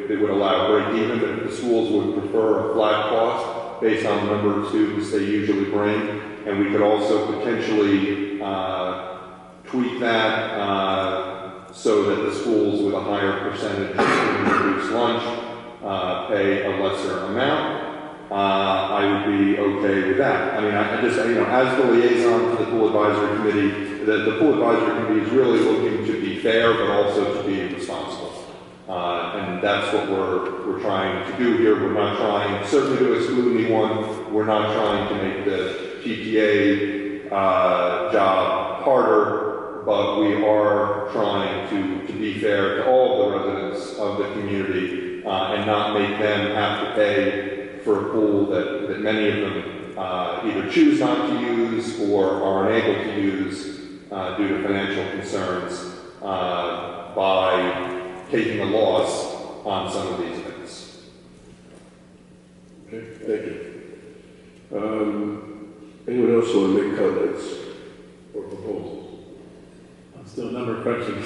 that would allow break even, but if the schools would prefer a flat cost based on the number of students they usually bring, and we could also potentially tweak that so that the schools with a higher percentage of reduced lunch pay a lesser amount. I would be okay with that. I mean, I just, as the liaison to the pool advisory committee, the pool advisory committee is really looking to be fair, but also to be responsible. And that's what we're trying to do here. We're not trying, certainly to exclude anyone. We're not trying to make the PTA job harder, but we are trying to be fair to all the residents of the community and not make them have to pay for a pool that many of them either choose not to use or are unable to use due to financial concerns by taking a loss on some of these events. Okay, thank you. Anyone else want to make comments or proposals? I'm still number crunching.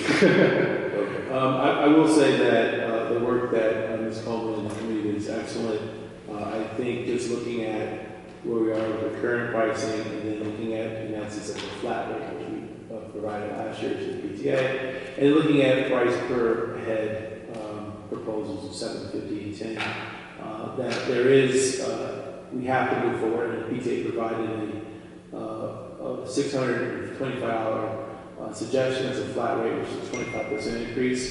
I will say that the work that Ms. Coleman and the committee is excellent. I think just looking at where we are with the current pricing and then looking at, and that's just like a flat rate, which we provided last year to the PTA, and looking at price per head proposals of $750 and $10, that there is, we have to move forward, and the PTA provided a $625 suggestion as a flat rate, which is a 25% increase.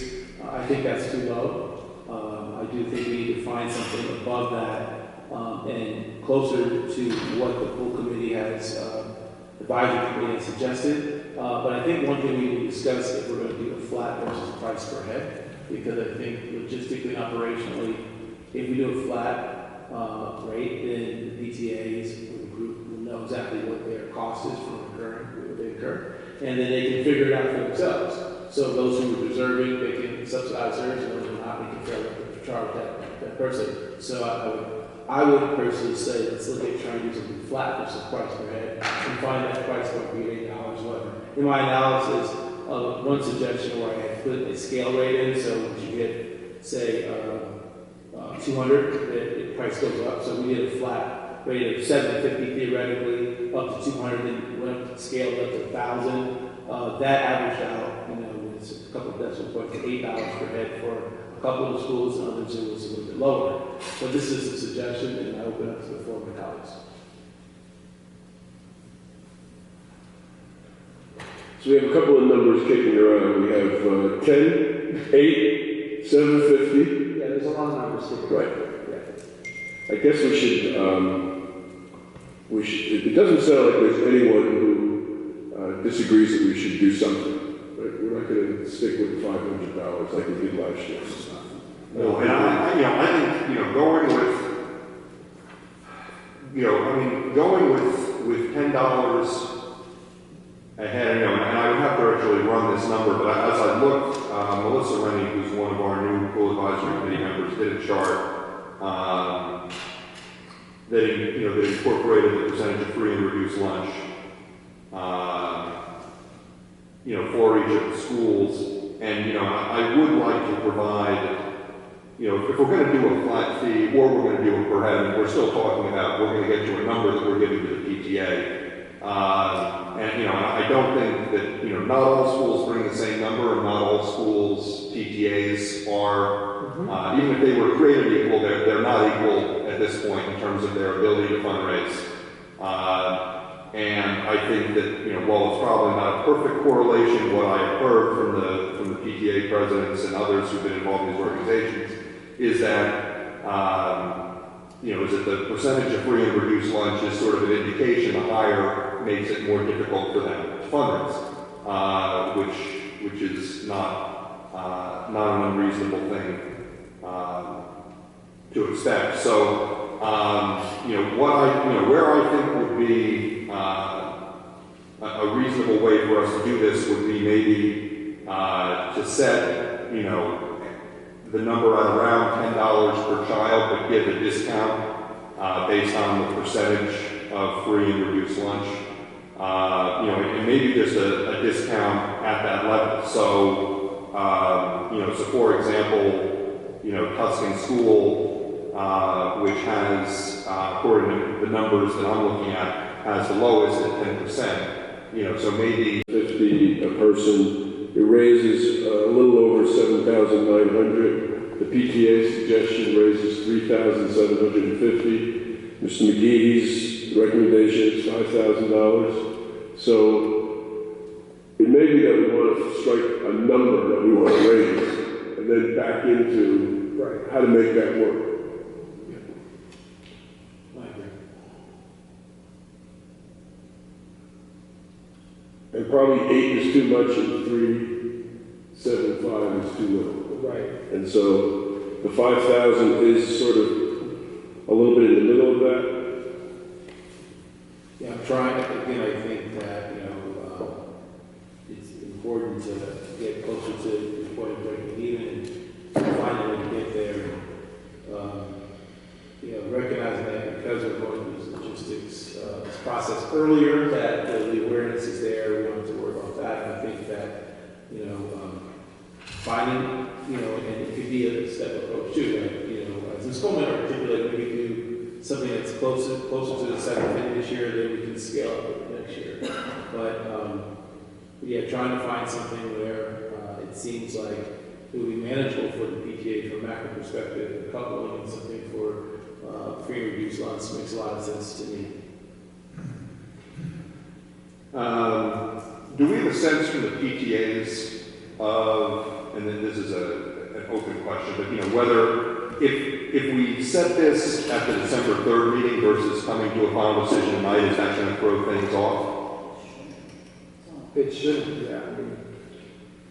I think that's too low. I do think we need to find something above that and closer to what the pool committee has, advisory committee has suggested. But I think one thing we need to discuss if we're going to do a flat versus a price per head, because I think logistically and operationally, if we do a flat rate, then the PTAs or the group will know exactly what their cost is from what they incur, and then they can figure it out for themselves. So those who are deserving, they can subsidize theirs, and those who are not, they can charge that person. So I would personally say, let's look at trying to do something flat versus price per head, and find that price point be $8, whatever. In my analysis, one suggestion where I had put a scale rate in, so once you get, say, 200, the price goes up. So we did a flat rate of $750 theoretically, up to 200, then went up, scaled up to 1,000. That averaged out, with a couple of decimal points to $8 per head for a couple of schools, and others it was a little bit lower. But this is a suggestion, and I open up to the floor of my colleagues. So we have a couple of numbers kicking around. We have 10, 8, 750. Yeah, there's a lot of numbers kicking around. Right. Yeah. I guess we should, it doesn't sound like there's anyone who disagrees that we should do something. Right? We're not going to stick with $500 like we did last year. No, and I think, going with $10 ahead, and I would have to actually run this number, but as I looked, Melissa Rennie, who's one of our new pool advisory committee members, did a chart that incorporated the percentage of free and reduced lunch, for each of the schools, and I would like to provide if we're going to do a flat fee or we're going to do a per head, we're still talking about, we're going to get to a number that we're giving to the PTA. And I don't think that, not all schools bring the same number, and not all schools' PTAs are, even if they were created equal, they're not equal at this point in terms of their ability to fundraise. And I think that, while it's probably not a perfect correlation, what I have heard from the PTA presidents and others who've been involved in these organizations is that, is that the percentage of free and reduced lunch is sort of an indication. The higher makes it more difficult for them to fundraise, which is not an unreasonable thing to expect. So, where I think would be a reasonable way for us to do this would be maybe to set, the number at around $10 per child, but give a discount based on the percentage of free and reduced lunch. And maybe just a discount at that level. So, so for example, Tuscan School, which has, according to the numbers that I'm looking at, has the lowest at 10%. So maybe 50 a person. It raises a little over 7,900. The PTA suggestion raises 3,750. Mr. McGee's recommendation is $5,000. So it may be that we want to strike a number that we want to raise, and then back into how to make that work. And probably 8 is too much, and 375 is too little. Right. And so the 5,000 is sort of a little bit in the middle of that. Yeah, I'm trying, again, I think that, it's important to get closer to the point of breaking even and find a way to get there. Recognizing that because we're going through this logistics, this process earlier, that the awareness is there, we want to work on that. And I think that, finding, and it could be a step approach too, like, as Ms. Coleman articulated, maybe do something that's closer to the 750 this year, then we can scale up next year. But, trying to find something where it seems like it would be manageable for the PTA from a macro perspective, coupling and something for free and reduced lunch makes a lot of sense to me. Do we have a sense from the PTAs of, and then this is an open question, but whether if we set this at the December 3rd meeting versus coming to a final decision tonight, is that going to throw things off? It shouldn't, yeah.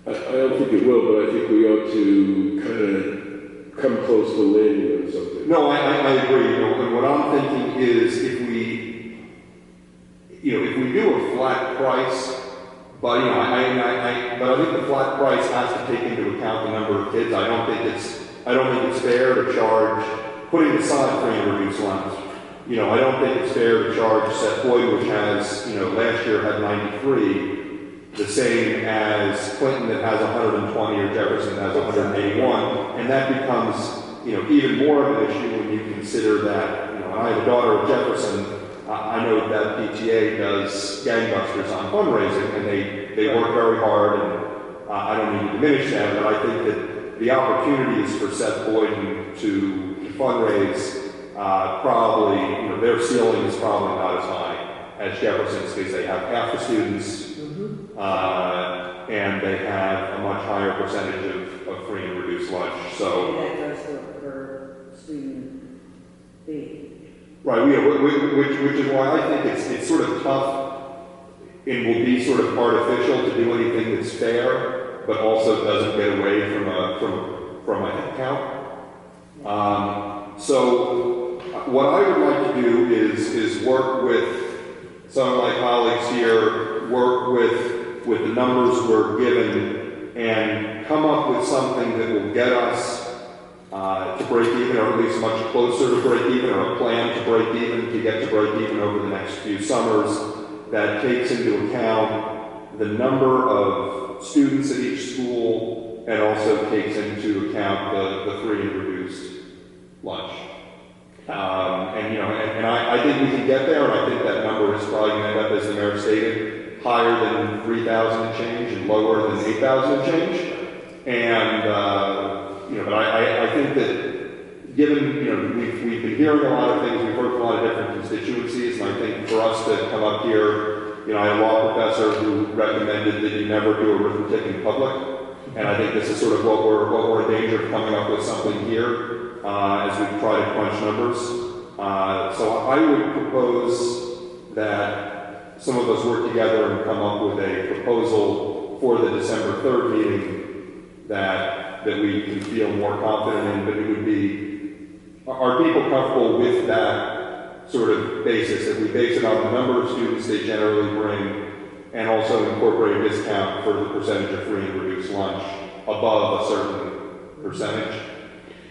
I don't think it will, but I think we ought to kind of come close to landing on something. No, I agree. And what I'm thinking is if we do a flat price, but but I think the flat price has to take into account the number of kids. I don't think it's fair to charge, putting aside free and reduced lunch. I don't think it's fair to charge Seth Boyd, which has, last year had 93, the same as Clinton that has 120 or Jefferson that has 181, and that becomes, even more of an issue when you consider that, and I have a daughter of Jefferson. I know that PTA does gangbusters on fundraising, and they work very hard, and I don't mean to diminish that, but I think that the opportunities for Seth Boyden to fundraise probably, their ceiling is probably not as high as Jefferson's because they have half the students, and they have a much higher percentage of free and reduced lunch. So that goes to a per student fee. Right, which is why I think it's sort of tough and will be sort of artificial to do anything that's fair, but also doesn't get away from a head count. So what I would like to do is work with some of my colleagues here, work with the numbers we're given, and come up with something that will get us to break even, or at least much closer to break even, or a plan to break even, to get to break even over the next few summers that takes into account the number of students at each school and also takes into account the free and reduced lunch. And I think we can get there, and I think that number is probably going to end up, as the mayor stated, higher than 3,000 and change and lower than 8,000 and change. And, but I think that given, we've been hearing a lot of things, we've heard from a lot of different constituencies, and I think for us to come up here, I had a law professor who recommended that you never do arithmetic in public. And I think this is sort of what we're in danger of coming up with something here as we try to crunch numbers. So I would propose that some of us work together and come up with a proposal for the December 3rd meeting that we can feel more confident in, but it would be, are people comfortable with that sort of basis, that we base it on the number of students they generally bring, and also incorporate a discount for the percentage of free and reduced lunch above a certain percentage?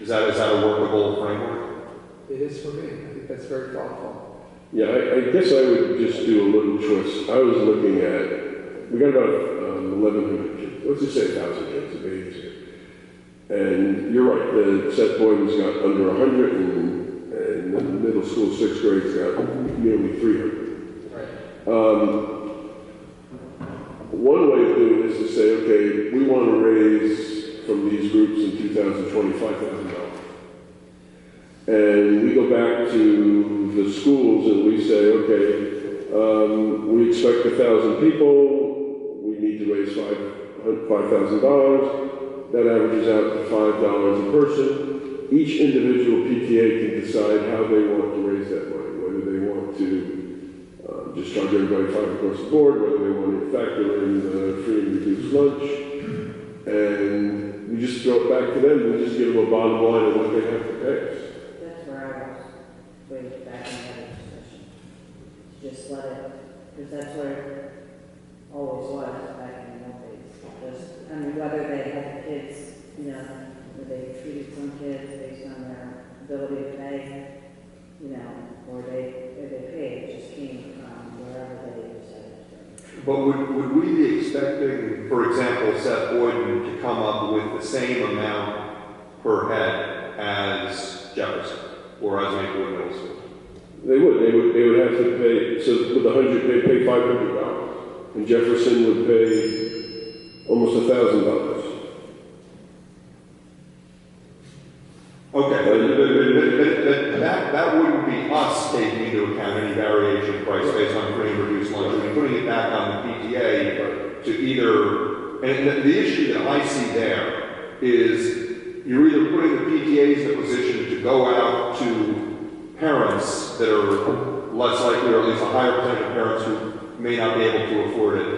Is that a workable framework? It is for me. I think that's very thoughtful. Yeah, I guess I would just do a little twist. I was looking at, we got about 1,100 kids. Let's just say 1,000 kids of babies here. And you're right, the Seth Boyden's got under 100, and the middle school 6th grade's got nearly 300. Right. One way of doing this is to say, okay, we want to raise from these groups in 2020 $5,000. And we go back to the schools and we say, okay, we expect 1,000 people, we need to raise $5,000. That averages out to $5 a person. Each individual PTA can decide how they want to raise that money, whether they want to just charge everybody $5 across the board, whether they want to factor in the free and reduced lunch, and we just throw it back to them. We just give them a bottom line of what they have to pay us. That's where I was way back in the other discussion. Just let it, because that's where it always was back in the old days. Just, whether they had kids, where they treated some kids based on their ability to pay, or they paid, it just came from wherever they decided. But would we be expecting, for example, Seth Boyden to come up with the same amount per head as Jefferson or as Maplewood Middle School? They would have to pay, so with 100, they'd pay $500, and Jefferson would pay almost $1,000. Okay, but that wouldn't be us taking into account any variation in price based on free and reduced lunch. We'd be putting it back on the PTA to either, and the issue that I see there is you're either putting the PTAs in a position to go out to parents that are less likely, or at least a higher percentage of parents who may not be able to afford it,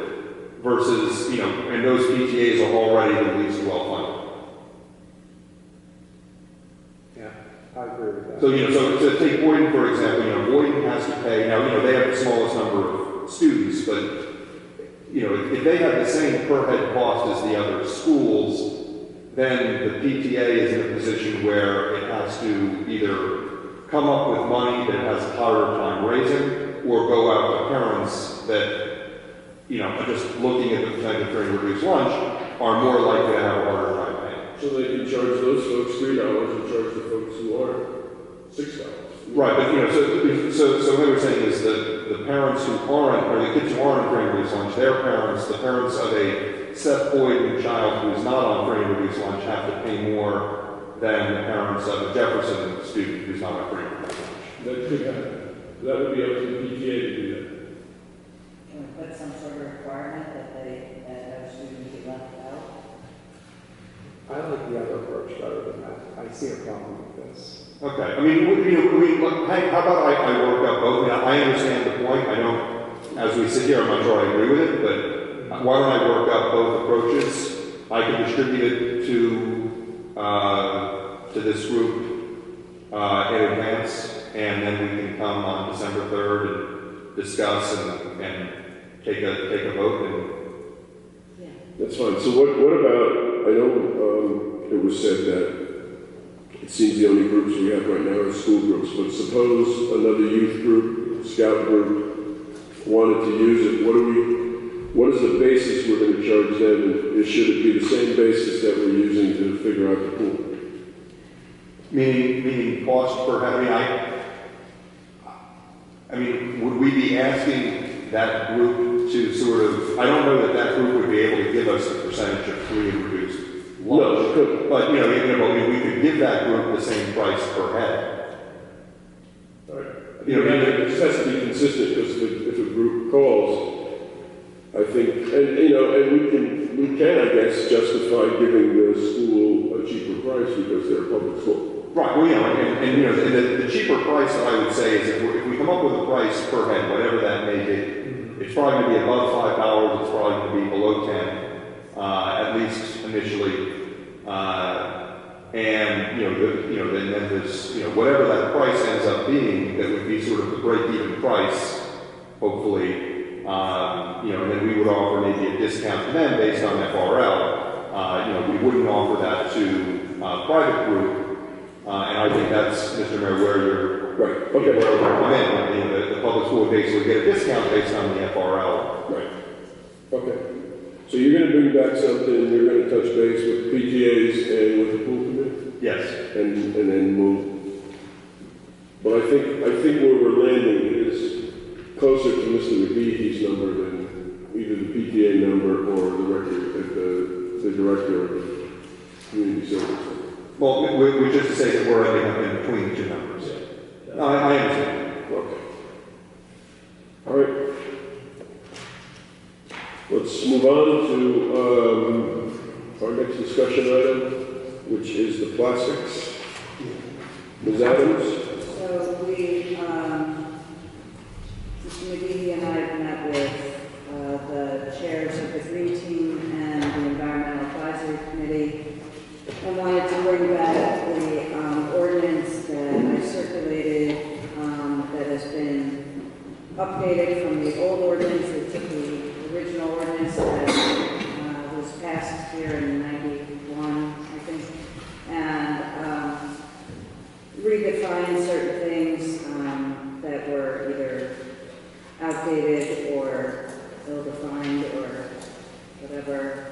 versus, and those PTAs are already the least well-funded. I agree with that. So take Boyden, for example, Boyden has to pay, now, they have the smallest number of students, but, if they have the same per head cost as the other schools, then the PTA is in a position where it has to either come up with money that it has a harder time raising, or go out to parents that, just looking at the percentage of free and reduced lunch, are more likely to have a harder time paying. So they can charge those folks $3 and charge the folks who are $6. Right, but so what we're saying is that the parents who aren't, or the kids who aren't on free and reduced lunch, their parents, the parents of a Seth Boyden child who's not on free and reduced lunch, have to pay more than the parents of a Jefferson student who's not on free and reduced lunch. That could happen. That would be up to the PTA to do that. Can we put some sort of requirement that our students be left out? I like the other approach better than that. I see a problem with this. Okay, how about I work up both? I understand the point. I don't, as we sit here, I'm not sure I agree with it, but why don't I work up both approaches? I can distribute it to this group in advance, and then we can come on December 3rd and discuss and take a vote. That's fine. So what about, I know it was said that it seems the only groups we have right now are school groups, but suppose another youth group, scout group, wanted to use it. What is the basis we're going to charge them? And should it be the same basis that we're using to figure out the pool? Meaning cost per head. I mean, would we be asking that group to sort of, I don't know that that group would be able to give us a percentage of free and reduced lunch. No, it couldn't. But, we could give that group the same price per head. All right. It has to be consistent, because if a group calls, I think, and we can, I guess, justify giving the school a cheaper price because they're a public school. Right, well, and the cheaper price that I would say is if we come up with a price per head, whatever that may be, it's probably going to be above $5, it's probably going to be below 10, at least initially. Then there's, whatever that price ends up being, that would be sort of the break-even price, hopefully, and then we would offer maybe a discount to them based on FRL. We wouldn't offer that to a private group, and I think that's, Mr. Mayor, where you're, right. Okay. where we're coming in. The public school would basically get a discount based on the FRL. Right. Okay. So you're going to bring back something, you're going to touch base with PTAs and with the pool committee? Yes. And then we'll, but I think where we're landing is closer to Mr. McGee's number than either the PTA number or the director of community service. Well, we just say that we're ending up in between the two numbers. Yeah. No, I understand. Okay. All right. Let's move on to our next discussion item, which is the plastics. Ms. Adams? So we, Mr. McGee and I have met with the chairs of the Green Team and the Environmental Advisory Committee. I wanted to bring back the ordinance that I circulated that has been updated from the old ordinance. We took the original ordinance that was passed here in 91, I think, and redefined certain things that were either outdated or ill-defined or whatever.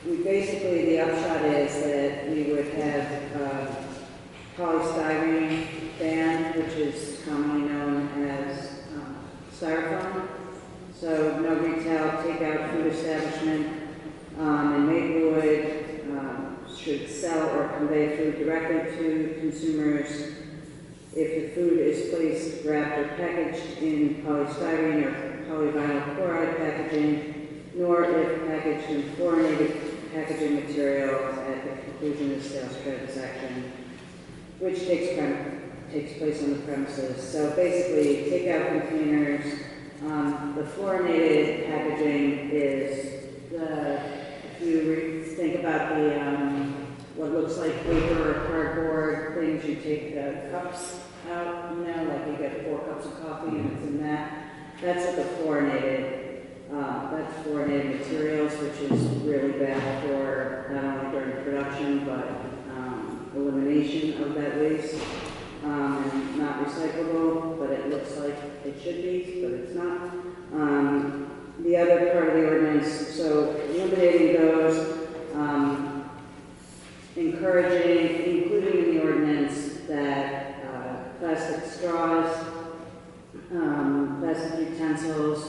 We basically, the upshot is that we would have polystyrene ban, which is commonly known as styrofoam. So no retail, takeout food establishment in Maplewood should sell or convey food directly to consumers if the food is placed, wrapped, or packaged in polystyrene or polyvinyl chloride packaging, nor if packaged in fluorinated packaging material at the conclusion of the sales transaction, which takes place on the premises. So basically, takeout containers, the fluorinated packaging is if you think about the what looks like paper or cardboard things, you take the cups out, like you get 4 cups of coffee and it's in that. That's what the that's fluorinated materials, which is really bad for not only during production, but elimination of that waste. And not recyclable, but it looks like it should be, but it's not. The other part of the ordinance, so eliminating those, encouraging, including in the ordinance that plastic straws, plastic utensils,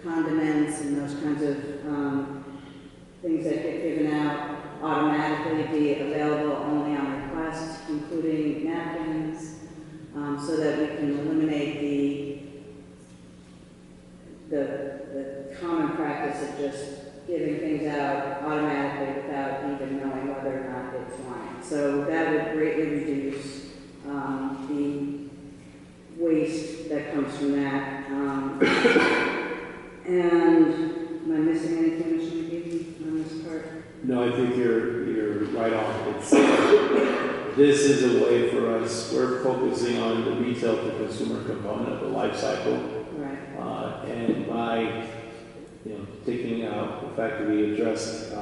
condiments, and those kinds of things that get given out automatically be available only on request, including napkins, so that we can eliminate the common practice of just giving things out automatically without even knowing whether or not it's wine. So that would greatly reduce the waste that comes from that. And am I missing anything, Mr. McGee, on this part? No, I think you're right on. This is a way for us. We're focusing on the retail to consumer component of the life cycle, Right. and by taking out the fact that we addressed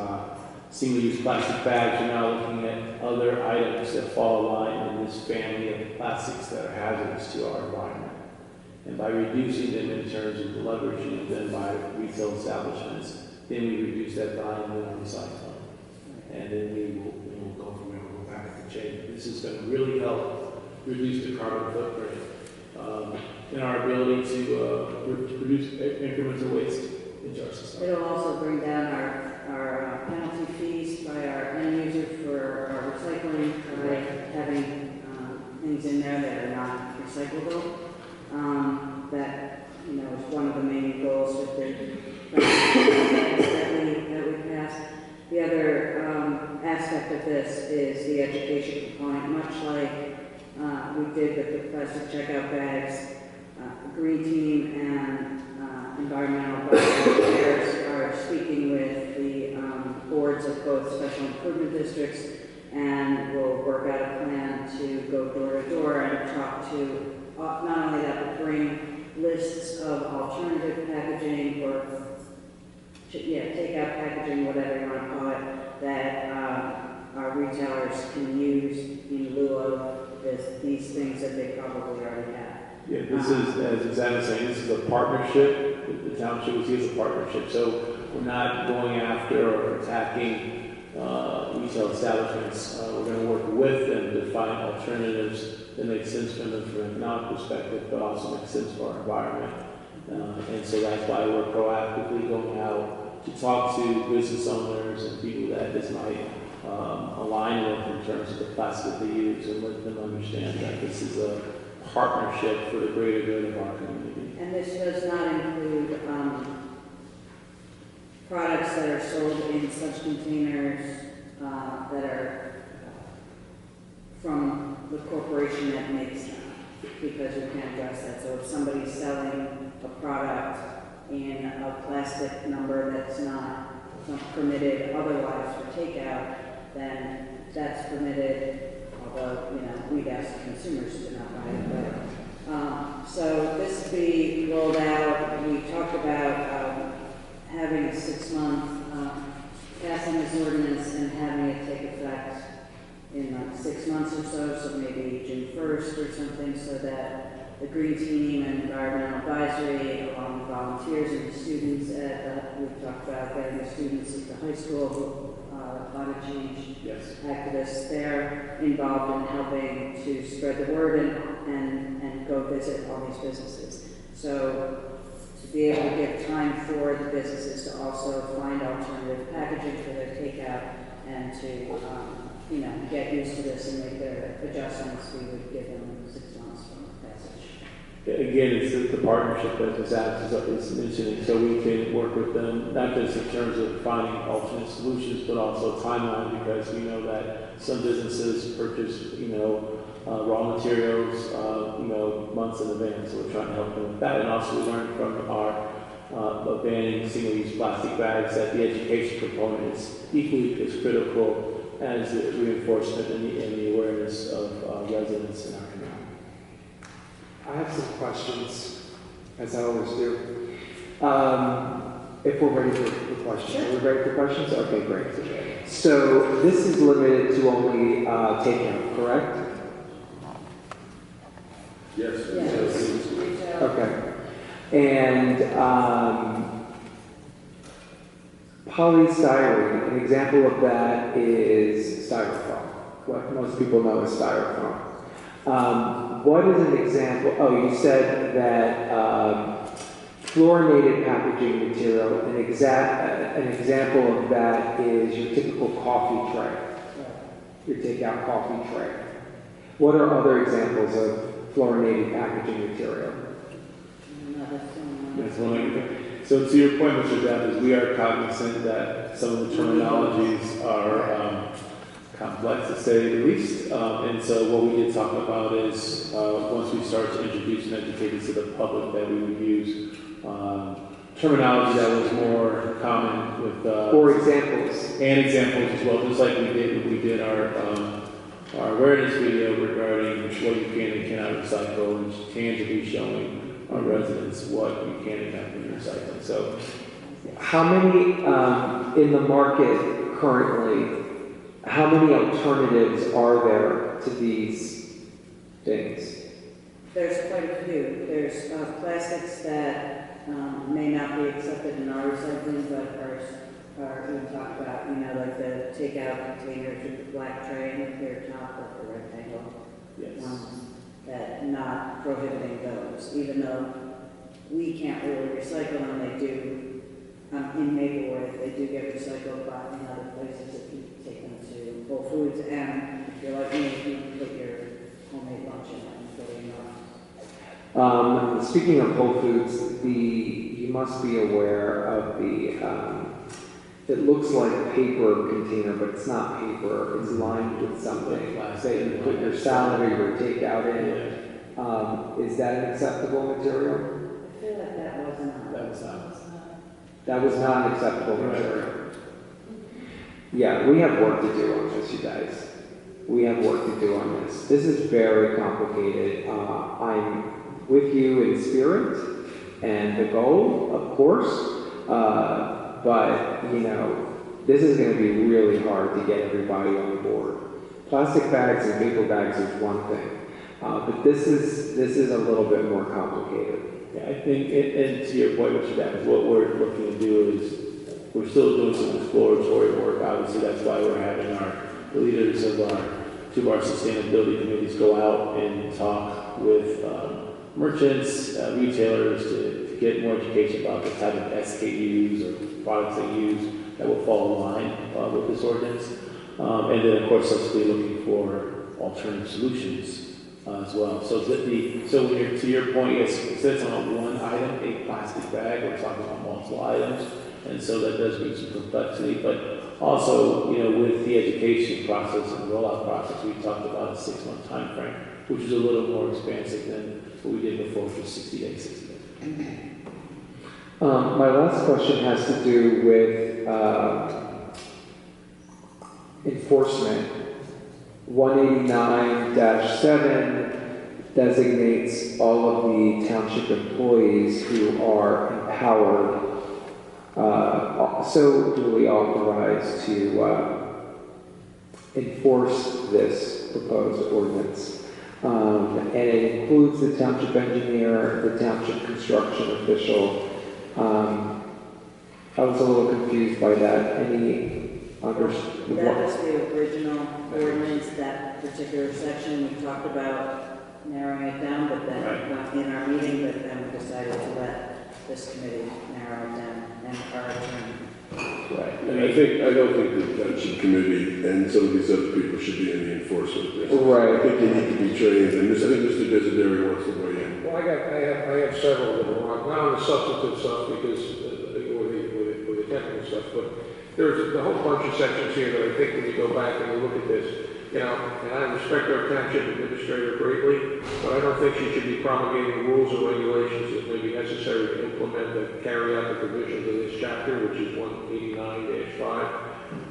single-use plastic bags, we're now looking at other items that fall aligned in this family of plastics that are hazardous to our environment. And by reducing them in terms of the leveraging of them by retail establishments, then we reduce that volume and recycling. And then we will go from there, we'll go back to change. this is going to really help reduce the carbon footprint and our ability to reduce increments of waste into our society. It'll also bring down our penalty fees by our end users for our recycling, by having things in there that are not recyclable. That, you know, is one of the main goals with the that we passed. The other aspect of this is the education component, much like we did with the plastic checkout bags. Green Team and environmental volunteers are speaking with the boards of both special improvement districts, and we'll work out a plan to go door to door and talk to, not only that, but bring lists of alternative packaging or take-out packaging, whatever you want to call it, that our retailers can use in lieu of these things that they probably already have. Yeah, this is, as Exam is saying, this is a partnership. The township was used as a partnership. So we're not going after or attacking retail establishments. We're going to work with them to find alternatives that make sense for them from an economic perspective, but also make sense for our environment. And so that's why we're proactively going out to talk to business owners and people that this might align with in terms of the plastic they use, and let them understand that this is a partnership for the greater good of our community. And this does not include products that are sold in such containers that are from the corporation that makes them, because we can't address that. So if somebody's selling a product in a plastic number that's not permitted otherwise for takeout, then that's permitted. Although, you know, we'd ask consumers to not buy it. But, so this will be rolled out. We talked about having a 6-month, passing this ordinance and having it take effect in like 6 months or so maybe June 1st or something, so that the Green Team and Environmental Advisory, along with volunteers and students we've talked about getting the students at the high school climate change activists, they're involved in helping to spread the word and go visit all these businesses. So to be able to give time for the businesses to also find alternative packaging for their takeout and to you know, get used to this and make their adjustments, we would give them 6 months from passage. Again, it's the partnership that Ms. Adams is mentioning, so we can work with them, not just in terms of finding alternate solutions, but also timeline, because we know that some businesses purchase, you know, raw materials, you know, months in advance, so we're trying to help them with that. And also we learned from our banning single-use plastic bags that the education component is equally as critical as the reinforcement and the awareness of residents in our community. I have some questions, as I always do. If we're ready for questions. Are we ready for questions? Okay, great. So this is limited to only takeout, correct? Yes. Okay. And polystyrene, an example of that is styrofoam. What most people know is styrofoam. What is an example? Oh, you said that fluorinated packaging material, an example of that is your typical coffee tray, your takeout coffee tray. What are other examples of fluorinated packaging material? That's one thing. So to your point, Mr. Depp, is we are cognizant that some of the terminologies are complex, to say the least. And so what we did talk about is once we start to introduce and educate to the public, that we would use terminology that was more common with or examples and examples as well, just like we did when we did our awareness video regarding what you can and cannot recycle, and tangibly showing our residents what you can and cannot be recycling. So, how many in the market currently? How many alternatives are there to these things? There's quite a few. There's plastics that may not be accepted in our recycling, but are or we talked about, you know, like the takeout containers with the black tray and the clear top, like the rectangle Yes. ones, that not prohibiting those, even though we can't really recycle them, they do, in Maplewood, they do get recycled by in other places if you take them to Whole Foods, and if you're like me, you can put your homemade lunch in it and fill it up. Speaking of Whole Foods, you must be aware of it looks like paper container, but it's not paper. It's lined with something that you put your salad or your takeout in. Is that an acceptable material? I feel like that wasn't. That was not an acceptable material. Yeah, we have work to do on this, you guys. We have work to do on this. This is very complicated. I'm with you in spirit and the goal, of course. But, you know, this is going to be really hard to get everybody on board. Plastic bags and paper bags is one thing, but this is a little bit more complicated. Yeah, I think, and to your point, Mr. Davis, what we're looking to do is we're still doing some exploratory work. Obviously, that's why we're having the leaders of two of our sustainability committees go out and talk with merchants, retailers to get more education about the type of SKUs or products they use that will fall in line with this ordinance. And then, of course, subsequently looking for alternative solutions as well. So when you're, to your point, yes, instead of on one item, a plastic bag, we're talking about multiple items. And so that does bring some complexity. But also, you know, with the education process and rollout process, we talked about a 6-month time frame, which is a little more expansive than what we did before, which was 60 days, 60 days. My last question has to do with enforcement. 189-7 designates all of the township employees who are empowered, so duly authorized to enforce this proposed ordinance. And it includes the township engineer, the township construction official. I was a little confused by that. That was the original ordinance, that particular section. We talked about narrowing it down, but then in our meeting, but then we decided to let this committee narrow it down and our attorney. Right. And I don't think the township committee and some of these other people should be in the enforcement. Right. I think they need to be trained, and I think Mr. Desideri wants to weigh in. Well, I have several of them, not on the substantive stuff because, or the technical stuff, but there's a whole bunch of sections here that I think when you go back and you look at this, you know, and I respect our township administrator greatly, but I don't think she should be promulgating rules or regulations that may be necessary to implement and carry out the provisions of this chapter, which is 189-5.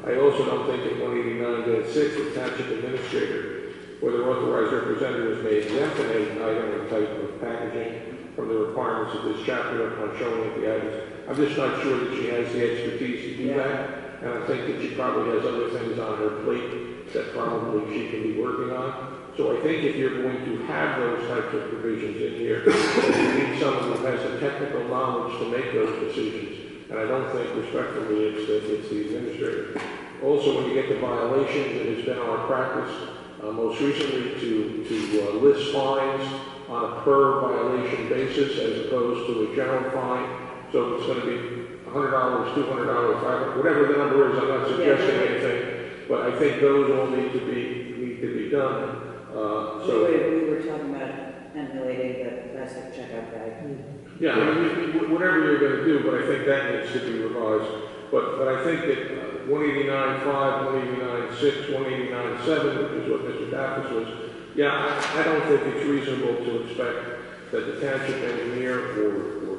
I also don't think in 189-6, the township administrator, whether authorized representatives may exempt an item or type of packaging from the requirements of this chapter upon showing that the items. I'm just not sure that she has the expertise to do that, and I think that she probably has other things on her plate that probably she can be working on. So I think if you're going to have those types of provisions in here, you need someone who has the technical knowledge to make those decisions. And I don't think, respectfully, it's the administrator. Also, when you get to violations, it has been our practice most recently to list fines on a per violation basis as opposed to a general fine. So it's going to be $100, $200, $500, whatever the number is. I'm not suggesting anything, but I think those all need to be done. We were talking about emulating the plastic checkout bag. Yeah, I mean, whatever you're going to do, but I think that needs to be revised. But I think that 189.5, 189.6, 189.7, which is what Mr. Davis was, I don't think it's reasonable to expect that the township engineer or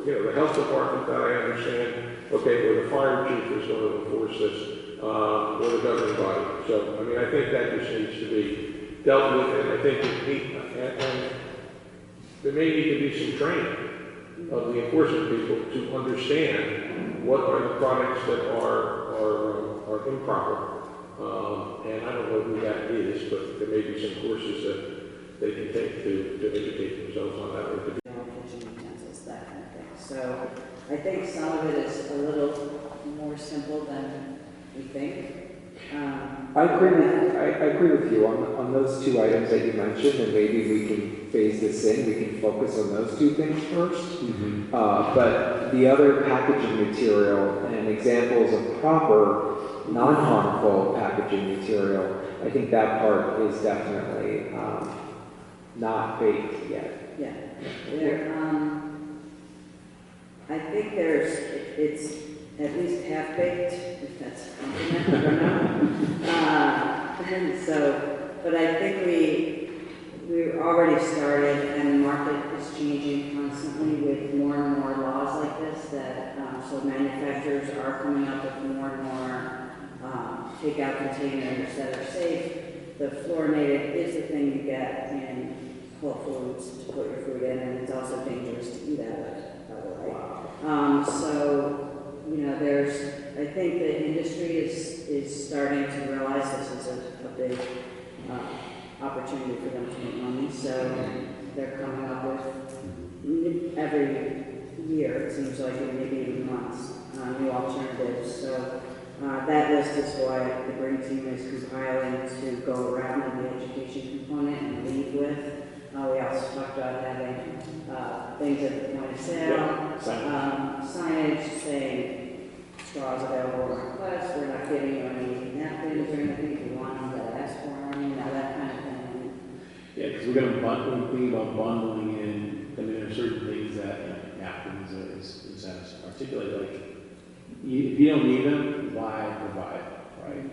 the health department, that I understand, or the fire chief is going to enforce this, or the governing body. So, I mean, I think that just needs to be dealt with, and I think and there may need to be some training of the enforcement people to understand what are the products that are improper. And I don't know who that is, but there may be some courses that they can take to educate themselves on that. Kitchen utensils, that kind of thing. So I think some of it is a little more simple than we think. I agree with you on those two items that you mentioned, and maybe we can phase this in. We can focus on those two things first. But the other packaging material and examples of proper, non-harmful packaging material, I think that part is definitely not baked yet. Yeah. I think it's at least half-baked, if that's a compliment or not. But I think we already started, and the market is changing constantly with more and more laws like this, that, so manufacturers are coming up with more and more takeout containers that are safe. The fluorinated is the thing you get in Whole Foods to put your food in, and it's also dangerous to eat out of, by the way. I think the industry is starting to realize this is a big opportunity for them to make money, so they're coming up with every year, it seems like, or maybe even months, new alternatives. So that list is why the Green Team is compiling to go around in the education component and lead with. We also talked about having things at the point of sale, signage saying straws available on request, we're not giving you any napkins or anything, if you want them, to ask for them, that kind of thing. Yeah, because we're going to think about bundling in. I mean, there are certain things that napkins is articulated. Like, if you don't need them, why provide, right?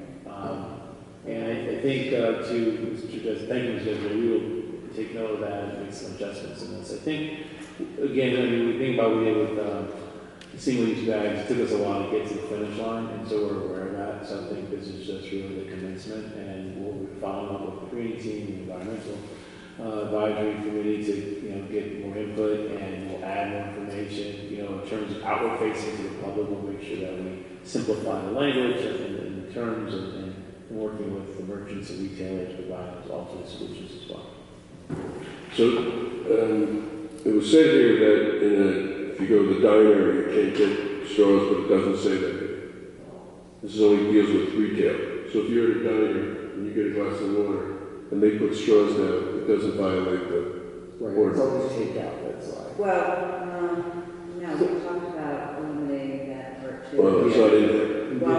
And I think to Mr. Judge, thank you, Mr. Judge, we will take note of that and make some adjustments in this. I think, again, I mean, we think about what we did with single-use bags. It took us a while to get to the finish line, and so we're aware of that. So I think this is just really the commencement, and we'll be following up with the Green Team, the Environmental Advisory Committee to get more input, and we'll add more information. In terms of outward facing to the public, we'll make sure that we simplify the language and the terms, and working with the merchants and retailers to provide those alternate solutions as well. So it was said here that if you go to the diner, you can't get straws, but it doesn't say that. This only deals with retail. So if you're at a diner and you get a glass of water and they put straws down, it doesn't violate the Right, it's always takeout, that's why. Well, no, we talked about eliminating that part too. Well, it's not in there. Well,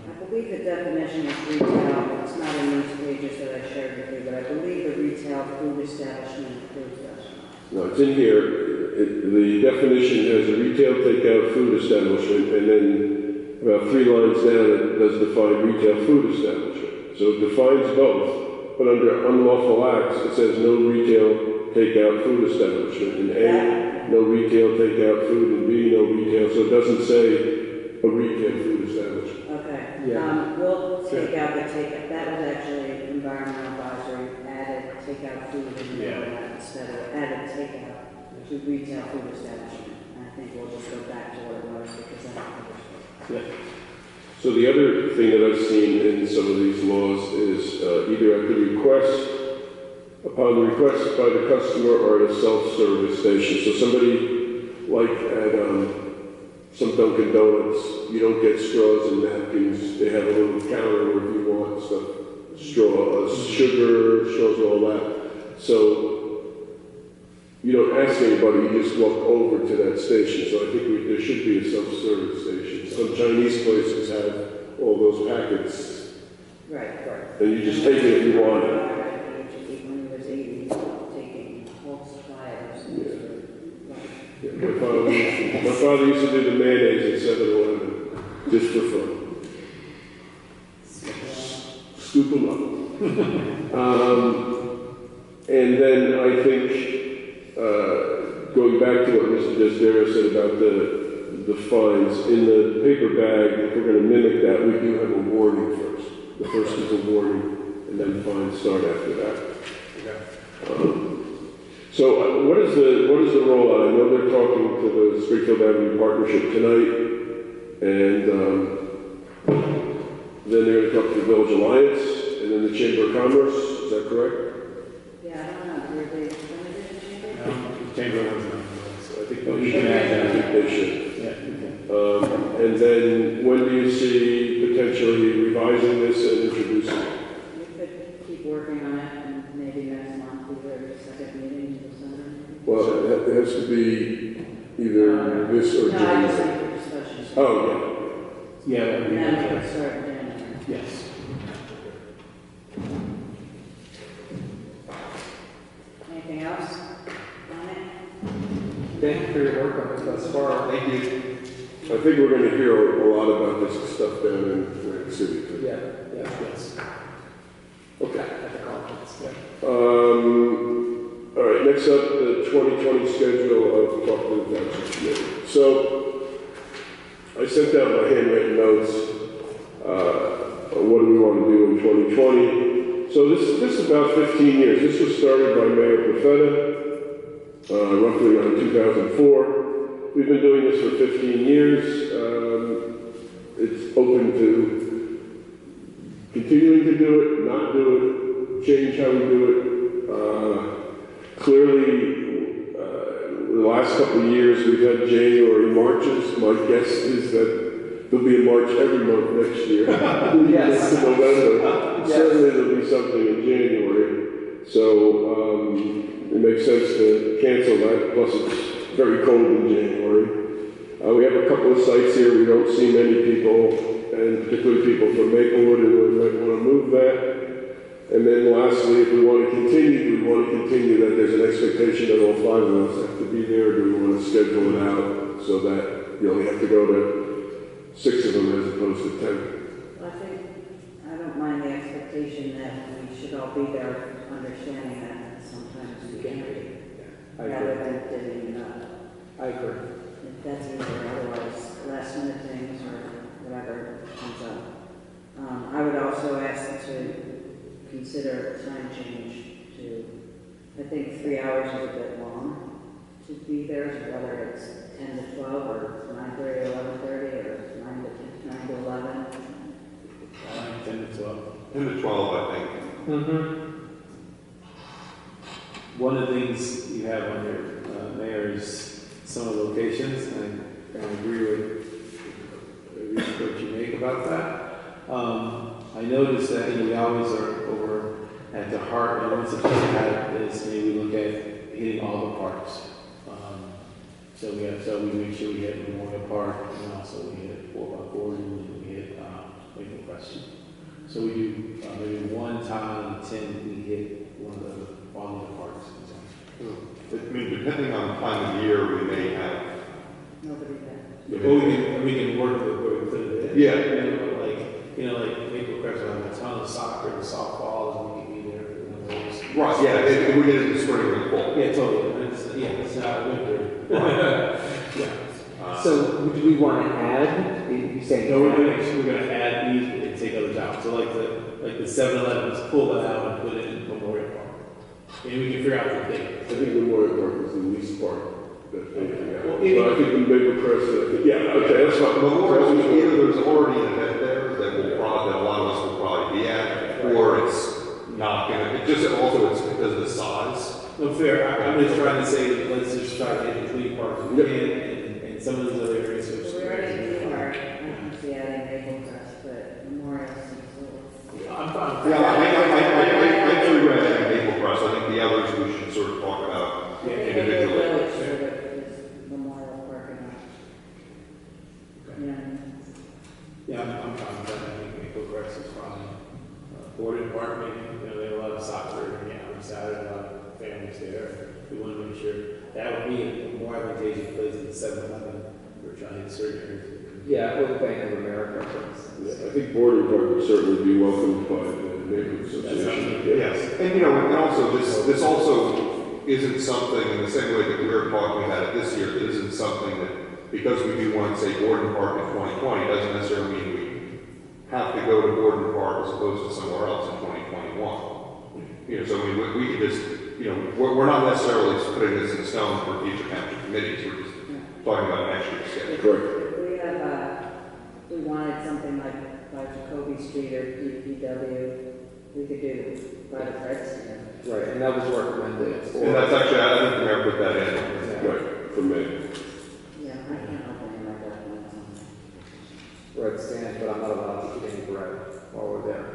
I believe the definition of retail, it's not in these pages that I shared with you, but I believe the retail food establishment includes restaurants. No, it's in here. The definition has a retail takeout food establishment, and then about 3 lines down it does define retail food establishment. So it defines both, but under unlawful acts it says no retail takeout food establishment. In A, no retail takeout food, and B, no retail. So it doesn't say a retail food establishment. Okay. Yeah. We'll take out the takeout. That was actually environmental advisory, added takeout food in there instead of added takeout to retail food establishment. And I think we'll just go back to what it was because I don't think So the other thing that I've seen in some of these laws is either at the request, upon the request by the customer, or at a self-service station. So somebody, like at some Dunkin' Donuts, you don't get straws and napkins. They have a little counter where if you want stuff, sugar, straws, and all that. So you don't ask anybody, you just walk over to that station. So I think there should be a self-service station. Some Chinese places have all those packets. Right. And you just take it if you want it. When he was 80, taking whole supply of Yeah, my father used to do the mayonnaise at 7-Eleven just for fun. Scoop them up. And then I think, going back to what Mr. Desdera said about the fines, in the paper bag, if we're going to mimic that, we do have a warning first. The first is a warning, and then fines start after that. So what is the rollout? I know they're talking to the Springfield Avenue Partnership tonight, and then they're going to talk to the Village Alliance, and then the Chamber of Commerce. Is that correct? Yeah, I don't know. Were they limited to chamber? Chamber was not. So I think They we can add that. application. Yeah, okay. And then when do you see potentially revising this and introducing it? We could keep working on it, and maybe next month we would second meeting in December. Well, it has to be either this or No, I just January. think for discussion. Oh, Yeah, that would be And then we good. could start in January. Yes. Anything else on it? Thank you for your work on it thus far. Thank you. yeah. I think we're going to hear a lot about this stuff down in Atlantic City too. Yeah, Yes. Okay. at the conference, yeah. All right, next up, the 2020 schedule of Cooperative Township Committee. So, I sent out my handwritten notes. What do we want to do in 2020? So this is about 15 years. This was started by Mayor Profeta, roughly around 2004. We've been doing this for 15 years. It's open to continuing to do it, not do it, change how we do it. Clearly, the last couple of years we've had January marches. My guess is that there'll be a march every month next year. Yes. In November. Yes. Certainly there'll be something in January. So it makes sense to cancel that. Plus it's very cold in January. We have a couple of sites here. We don't see many people, and particularly people from Maplewood, and we might want to move that. And then lastly, if we want to continue, do we want to continue that there's an expectation that all 5 of us have to be there? Do we want to schedule it out so that you only have to go to 6 of them as opposed to 10? I think, I don't mind the expectation that we should all be there, understanding that sometimes we can't be, I rather agree. than divvying it up. I agree. If that's easier, otherwise, last minute things or whatever comes up. I would also ask to consider a time change to, I think 3 hours is a bit long to be there, so whether it's 10 to 12 or 9:30 or 11:30 or 9 to 11. 10 to 12. 10 to 12, I think. Mm-hmm. One of the things you have on your mayor's summer locations, and I agree with the report you make about that. I noticed that we always are over at the heart, and one suggestion I have is maybe look at hitting all the parks. So we make sure we hit Memorial Park, and also we hit 4x4, and we hit Lincoln Question. So we do maybe one time in 10 we hit one of the parks. I mean, depending on the time of year, we may have. Nobody there. Or we can work with where we put it in. Yeah. Like Maple Crest will have a ton of soccer and softball, and we can be there for one of those. Right, yeah, if we get it in the spring or the fall. Yeah, totally. It's not winter. So do we want to add, you saying? No, we're gonna add these and take others out. So like the 7-Eleven, let's pull that out and put it in Memorial Park. And we can figure out the thing. I think Memorial Park is the least part that they can have. Well, But I think the Maple Crest, yeah, okay, that's fine. Memorial, either there's already an event there that a lot of us will probably be at, or it's not gonna, it just also it's because of the size. No, fair. I'm just trying to say, let's just try to hit as many parks as we can, and some of those other areas. So we already do our, I don't see adding Maple Crest, but Memorial seems a little. I'm fine. Yeah, I actually read that in Maple Crest. I think the others we should sort of talk about individually. Village sort of is Memorial Park enough. Yeah, I'm fine with that. I think Maple Crest is fine. Gordon Park, maybe, they have a lot of soccer, and on Saturday, a lot of families there. We want to make sure that would be a more advantageous place than 7-Eleven. We're trying to hit certain areas. Yeah, or the Bank of America, for instance. Yeah, I think Borden Park would certainly be welcomed by the neighborhood association. Yes, and and also this also isn't something in the same way that we're talking about it this year. It isn't something that because we do want to say Borden Park in 2020 doesn't necessarily mean we have to go to Borden Park as opposed to somewhere else in 2021. So we could just we're not necessarily putting this in stone for future township committees. We're just talking about next year's schedule. Correct. If we wanted something like Jacoby Street or DPW, we could do by the Fred Center. Right, and that was recommended. And that's actually, I think the mayor put that in. Right, for me. Yeah, I can where it stands, but I'm not allowed to eat any bread while we're there.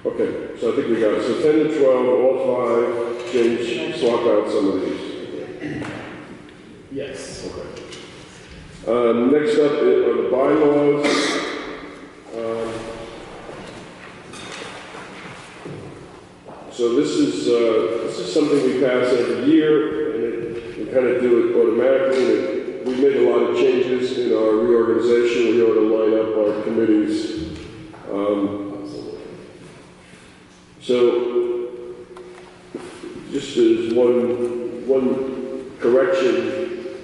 Okay, so I think we got it. So 10 to 12, all 5, change, swap out some of these. Yes. Okay. Next up are the bylaws. So this is something we pass every year, and we kind of do it automatically. We made a lot of changes in our reorganization. We ought to line up our committees. So just as one correction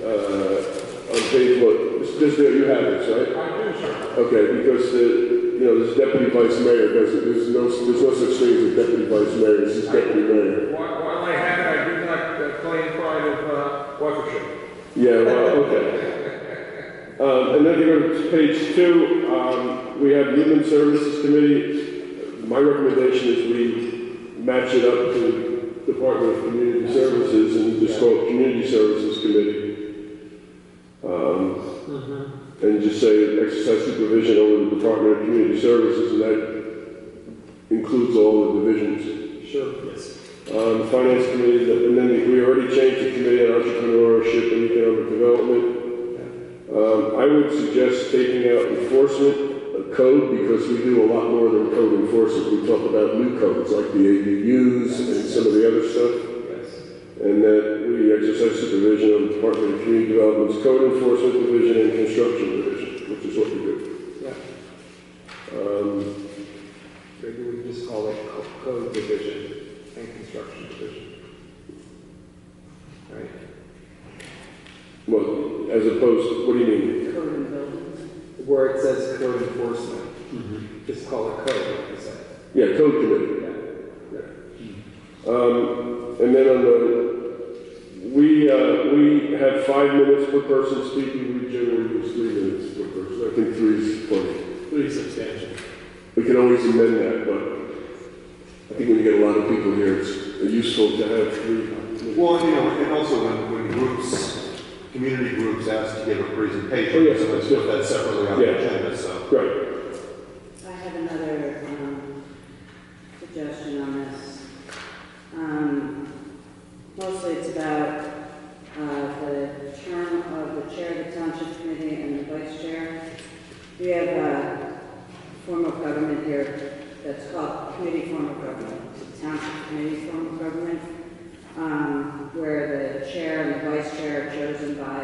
on page what, just there you have this, right? I do, sir. Okay, because this deputy vice mayor there's no such thing as a deputy vice mayor. This is deputy mayor. While I have it, I do not claim pride of authorship. Yeah, well, okay. And then if you go to page 2, we have Human Services Committee. My recommendation is we match it up to the Department of Community Services and just call it Community Services Committee. And just say exercise supervision over the Department of Community Services, and that includes all the divisions. Sure, yes. The Finance Committee, and then we already changed the Committee on Entrepreneurship and Economic Development. I would suggest taking out enforcement code, because we do a lot more than code enforcement. We talk about new codes like the ADUs and some of the other stuff. And that we exercise supervision of the Department of Community Development's Code Enforcement Division and Construction Division, which is what we do. Yeah. Maybe we can just call it Code Division and Construction Division. Right? Well, as opposed to, what do you mean? Code and buildings. Where it says Code Enforcement, just call it Code, like I said. Yeah, Code Committee. And then on the, we have 5 minutes per person speaking. We generally use 3 minutes per person. I think 3 is plenty. 3 is substantial. We can always amend that, but I think when you get a lot of people here, it's useful to have 3. Well, and also when community groups ask to give a presentation, Oh, yes, so let's put that separately on the agenda, so. Right. I have another suggestion on this. Mostly it's about the term of the chair of the Township Committee and the vice chair. We have a form of government here that's called Committee Form of Government. It's a Township Committee Form of Government, where the chair and the vice chair are chosen by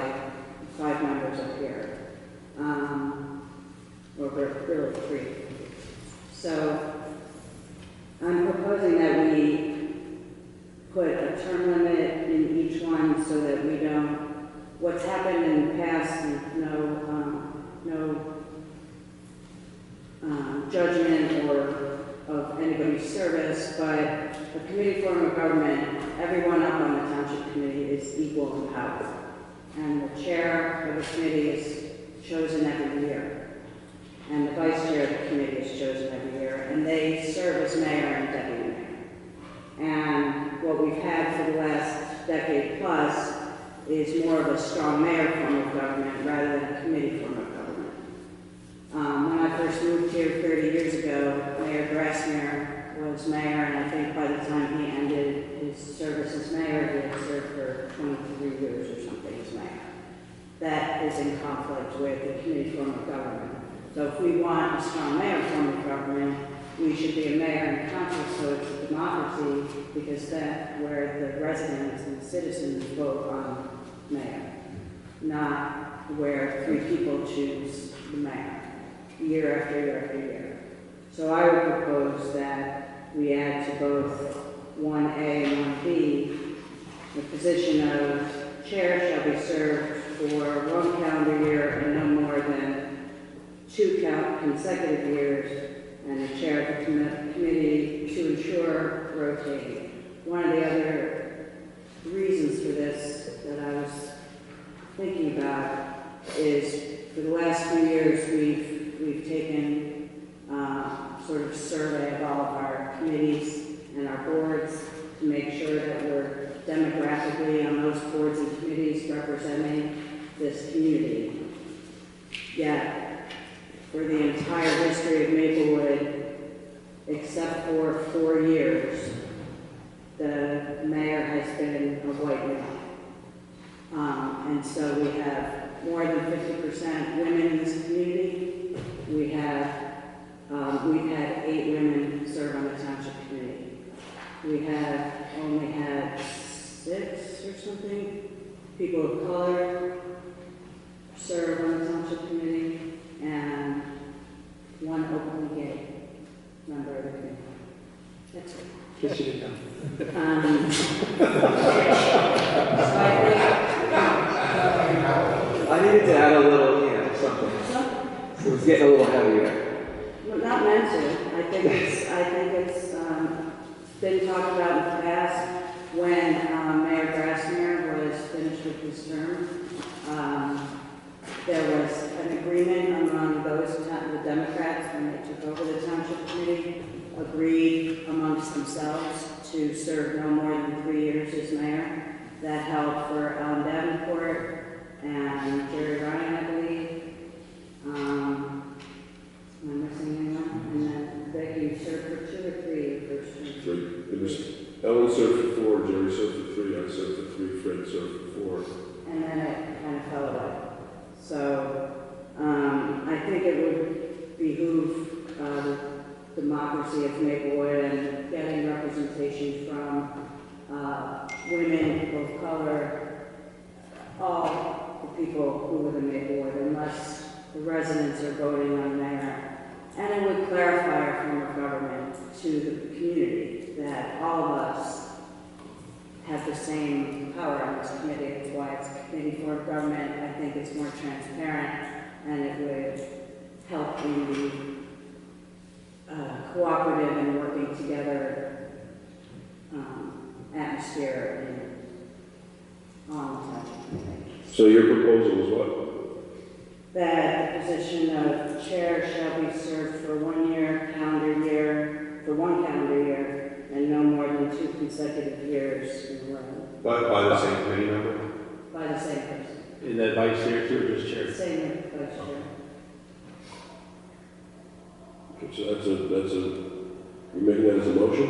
5 members up here. Or really 3. So I'm proposing that we put a term limit in each one so that we don't, what's happened in the past, no judgment or of anybody's service, but a committee form of government, everyone up on the Township Committee is equal in power. And the chair of the committee is chosen every year. And the vice chair of the committee is chosen every year. And they serve as mayor and deputy mayor. And what we've had for the last decade plus is more of a strong mayor form of government rather than a committee form of government. When I first moved here 30 years ago, Mayor Grassmere was mayor, and I think by the time he ended his service as mayor, he had served for 23 years or something as mayor. That is in conflict with the committee form of government. So if we want a strong mayor form of government, we should be a mayor and council, so it's a democracy, because that's where the residents and citizens vote on mayor, not where 3 people choose the mayor, year after year after year. So I would propose that we add to both 1A and 1B, the position of chair shall be served for 1 calendar year and no more than 2 consecutive years, and the chair of the committee to ensure rotating. One of the other reasons for this that I was thinking about is for the last few years we've taken sort of survey of all of our committees and our boards to make sure that we're demographically on those boards and committees representing this community. Yet for 4 years, the mayor has been a white male. And so we have more than 50% women in this community. We've had 8 women serve on the township committee. We have only had 6 or something people of color serve on the township committee, and 1 openly gay member of the committee. That's it. Yes, you did know. I needed to add a little, something. It was getting a little heavier. Well, not meant to. I think it's been talked about in the past when Mayor Grassmere was finished with his term. There was an agreement among the Democrats when they took over the township committee, agreed amongst themselves to serve no more than 3 years as mayor. That held for Alan Davenport and Jerry Ryan, I believe. Am I missing anyone? And then Becky served for 2 or 3 your first term. 3. It was Ellen served for 4, Jerry served for 3, I served for 3, Fred served for 4. And then it kind of fell away. So I think it would behoove democracy of Maplewood and getting representation from women, people of color, all the people who live in Maplewood, unless the residents are voting on mayor. And it would clarify our form of government to the community that all of us have the same power on this committee. That's why it's a committee form of government. I think it's more transparent, and it would help in the cooperative and working together atmosphere on the township committee. So your proposal is what? That the position of chair shall be served for 1 calendar year, and no more than 2 consecutive years in a row. By the same committee member? By the same person. In that vice chair too, or just chair? Same vice chair. Okay, so that's you're making that as a motion?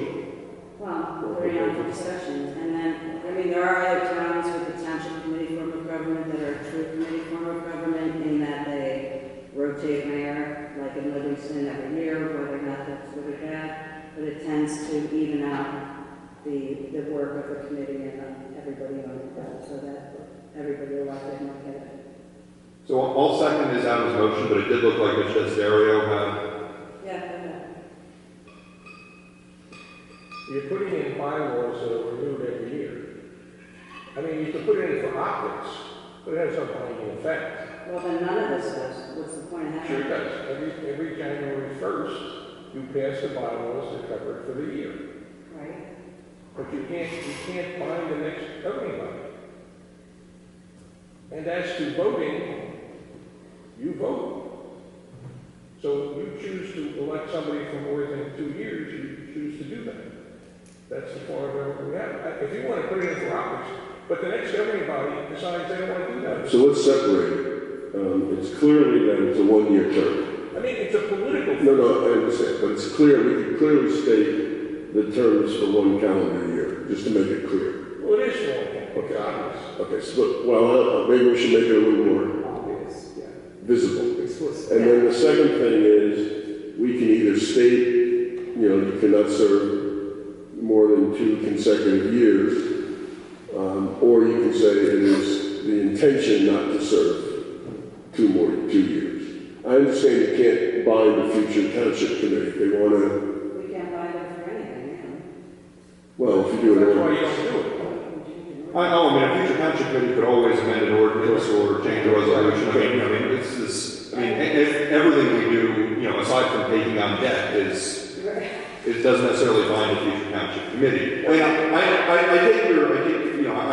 Well, very on discussion. And then, there are other towns with the township committee form of government that are a true committee form of government in that they rotate mayor, like in Livingston every year, whether or not that's really bad. But it tends to even out the work of the committee and everybody on it, so that everybody elected might get it. So I'll second his motion, but it did look like Ms. Desiderio had. Yeah, go ahead. You're putting in bylaws that are renewed every year. You can put it in for optics, but it has no binding effect. Well, then none of this does. What's the point of having Sure it? does. Every January 1st, you pass the bylaws that cover it for the year. Right. But you can't bind the next governing body. And as to voting, you vote. So you choose to elect somebody for more than 2 years, you choose to do that. That's the form of government we have. If you want to put it in for optics, but the next governing body decides they don't want to do that. So let's separate it. It's clearly that it's a 1-year term. It's a political thing. No, I understand, but it's clear, we can clearly state the terms for 1 calendar year, just to make it clear. Well, it is wrong. Okay. Obvious. Okay, so, maybe we should make it a little more Obvious, yeah. visible. Explicit. And then the second thing is, we can either state, you cannot serve more than 2 consecutive years, or you can say it is the intention not to serve 2 years. I understand you can't bind the future township committee if they want to. We can't bind them for anything, Well, if you do it. That's why you don't do it. A future township committee could always amend an ordinance or change a resolution. Everything we do, aside from taking on debt, it doesn't necessarily bind the future township committee. I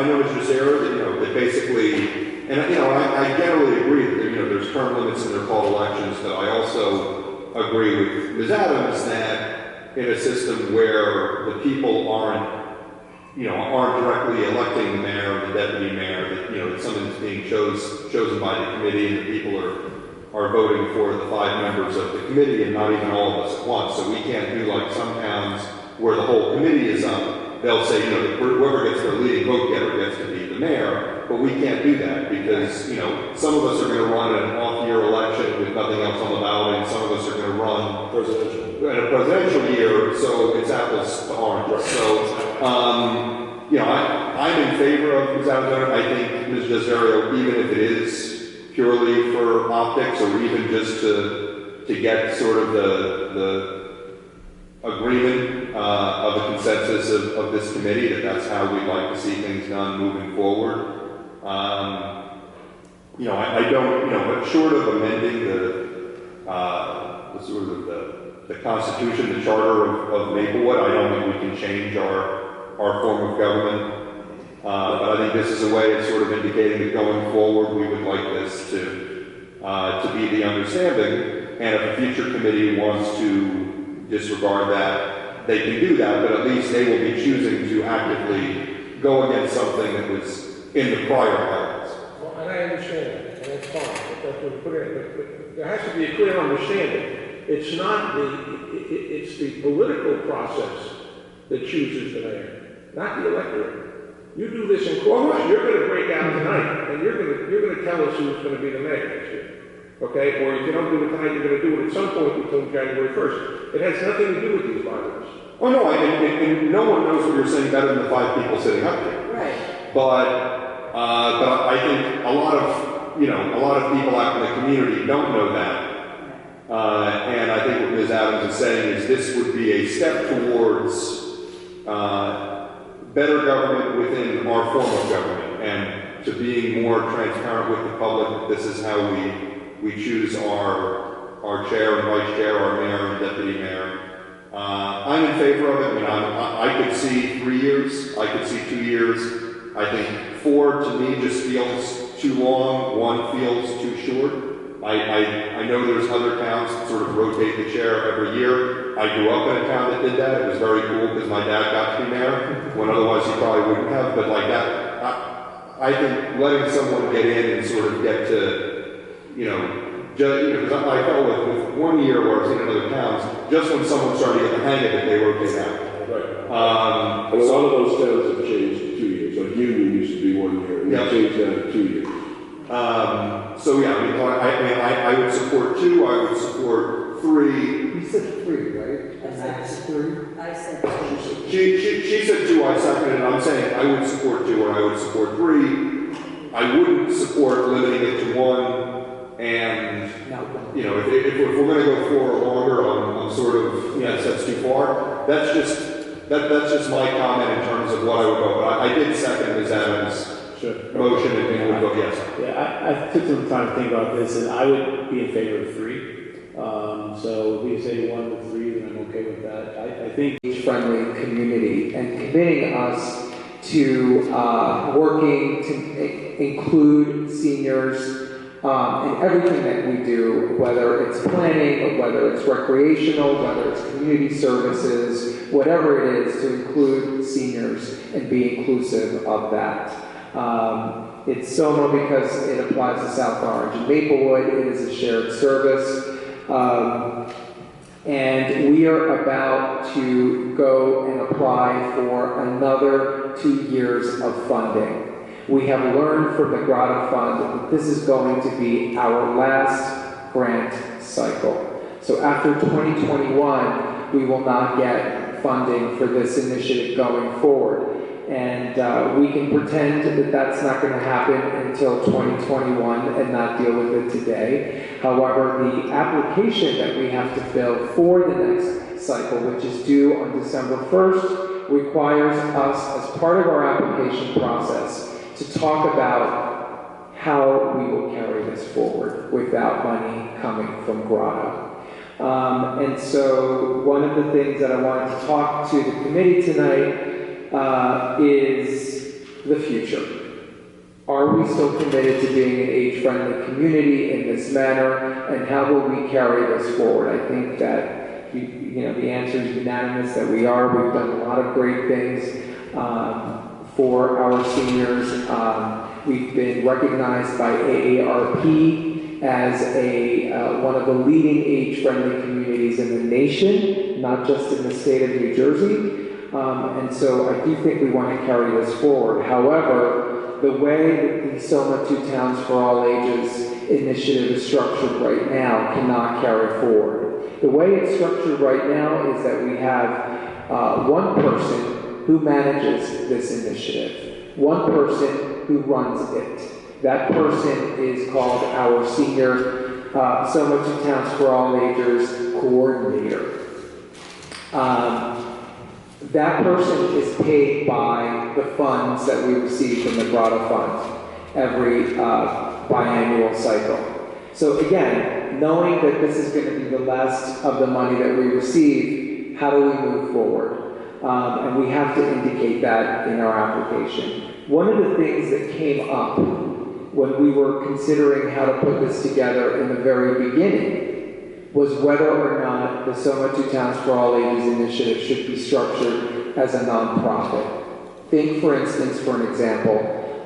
know Mr. Sarah that basically, and I generally agree that there's term limits and they're called elections. But I also agree with Ms. Adams that in a system where the people aren't directly electing the mayor or the deputy mayor, that something that's being chosen by the committee and the people are are voting for the 5 members of the committee and not even all of us at once. So we can't do like some towns where the whole committee is up. They'll say, whoever gets the leading vote getter gets to be the mayor, but we can't do that because, some of us are going to run an off-year election with nothing else on the ballot, and some of us are going to run in a presidential year, so it's apples to oranges. So, I'm in favor of Ms. Alexander. I think Ms. Desario, even if it is purely for optics or even just to get sort of the agreement of a consensus of this committee that that's how we'd like to see things done moving forward. I don't, but short of amending the Constitution, the Charter of Maplewood, I don't think we can change our form of government. But I think this is a way of sort of indicating that going forward, we would like this to be the understanding. And if a future committee wants to disregard that, they can do that, but at least they will be choosing to actively go against something that was in the prior bylaws. Well, and I understand that, and that's fine, but that's what we put in. But there has to be a clear understanding. It's not it's the political process that chooses the mayor, not the electorate. You do this in caucus, you're going to break out tonight, and you're going to tell us who's going to be the mayor next year. Okay? Or if you don't do it tonight, you're going to do it at some point between January 1st. It has nothing to do with these bylaws. Oh no, and no one knows what you're saying better than the 5 people sitting up here. Right. But I think a lot of people out in the community don't know that. And I think what Ms. Adams is saying is this would be a step towards better government within our form of government and to being more transparent with the public. This is how we choose our chair and vice chair, our mayor and deputy mayor. I'm in favor of it. I mean, I could see 3 years. I could see 2 years. I think 4 to me just feels too long. 1 feels too short. I know there's other towns that sort of rotate the chair every year. I grew up in a town that did that. It was very cool because my dad got to be mayor when otherwise he probably wouldn't have. But like that, I think letting someone get in and sort of get to, because I felt with 1 year where I was in other towns, just when someone started to get the hang of it, they rotate out. Right. And a lot of those towns have changed to 2 years. Like Union used to be 1 year, and they changed that to 2 years. I would support 2. I would support 3. You said 3, right? And I said 3? I said 2. She said 2. I seconded it. I'm saying I would support 2 or I would support 3. I wouldn't support limiting it to 1. And if we're going to go 4 or longer on sort of that's too far. That's just my comment in terms of what I would go. But I did second Ms. Adams' motion and we'll go yes. Yeah, I took some time to think about this, and I would be in favor of 3. So if we say 1 to 3, then I'm okay with that. I think Friendly community and committing us to working to include seniors in everything that we do, whether it's planning, whether it's recreational, whether it's community services, whatever it is, to include seniors and be inclusive of that. It's SOMA because it applies to South Orange and Maplewood. It is a shared service. And we are about to go and apply for another 2 years of funding. We have learned from the Grata Fund that this is going to be our last grant cycle. So after 2021, we will not get funding for this initiative going forward. And we can pretend that that's not going to happen until 2021 and not deal with it today. However, the application that we have to fill for the next cycle, which is due on December 1st, requires us, as part of our application process, to talk about how we will carry this forward without money coming from Grata. And so one of the things that I wanted to talk to the committee tonight is the future. Are we still committed to being an age-friendly community in this manner, and how will we carry this forward? I think that the answer is unanimous that we are. We've done a lot of great things for our seniors. We've been recognized by AARP as one of the leading age-friendly communities in the nation, not just in the state of New Jersey. And so I do think we want to carry this forward. However, the way that the Soma Two Towns for All Ages initiative is structured right now cannot carry forward. The way it's structured right now is that we have one person who manages this initiative, one person who runs it. That person is called our senior Soma Two Towns for All Ages coordinator. That person is paid by the funds that we receive from the Grotto Fund every biannual cycle. So again, knowing that this is going to be the last of the money that we receive, how do we move forward? And we have to indicate that in our application. One of the things that came up when we were considering how to put this together in the very beginning was whether or not the Soma Two Towns for All Ages initiative should be structured as a nonprofit. Think, for instance, for an example,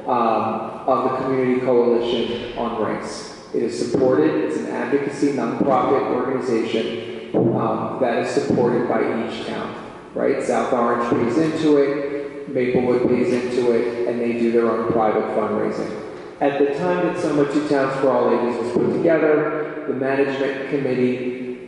of the Community Coalition on Race. It is supported, it's an advocacy nonprofit organization that is supported by each town, right? South Orange pays into it, Maplewood pays into it, and they do their own private fundraising. At the time that Soma Two Towns for All Ages was put together, the management committee,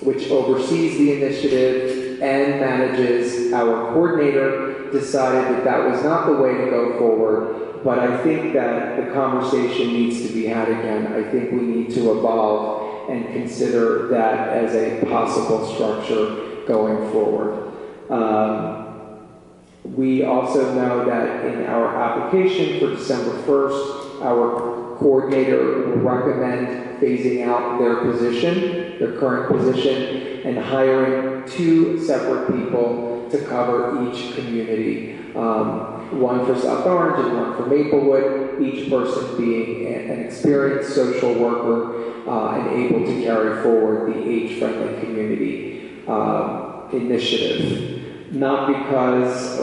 which oversees the initiative and manages our coordinator, decided that that was not the way to go forward. But I think that the conversation needs to be had again. I think we need to evolve and consider that as a possible structure going forward. We also know that in our application for December 1st, our coordinator will recommend phasing out their position, their current position, and hiring 2 separate people to cover each community. One for South Orange and one for Maplewood, each person being an experienced social worker and able to carry forward the age-friendly community initiative. Not because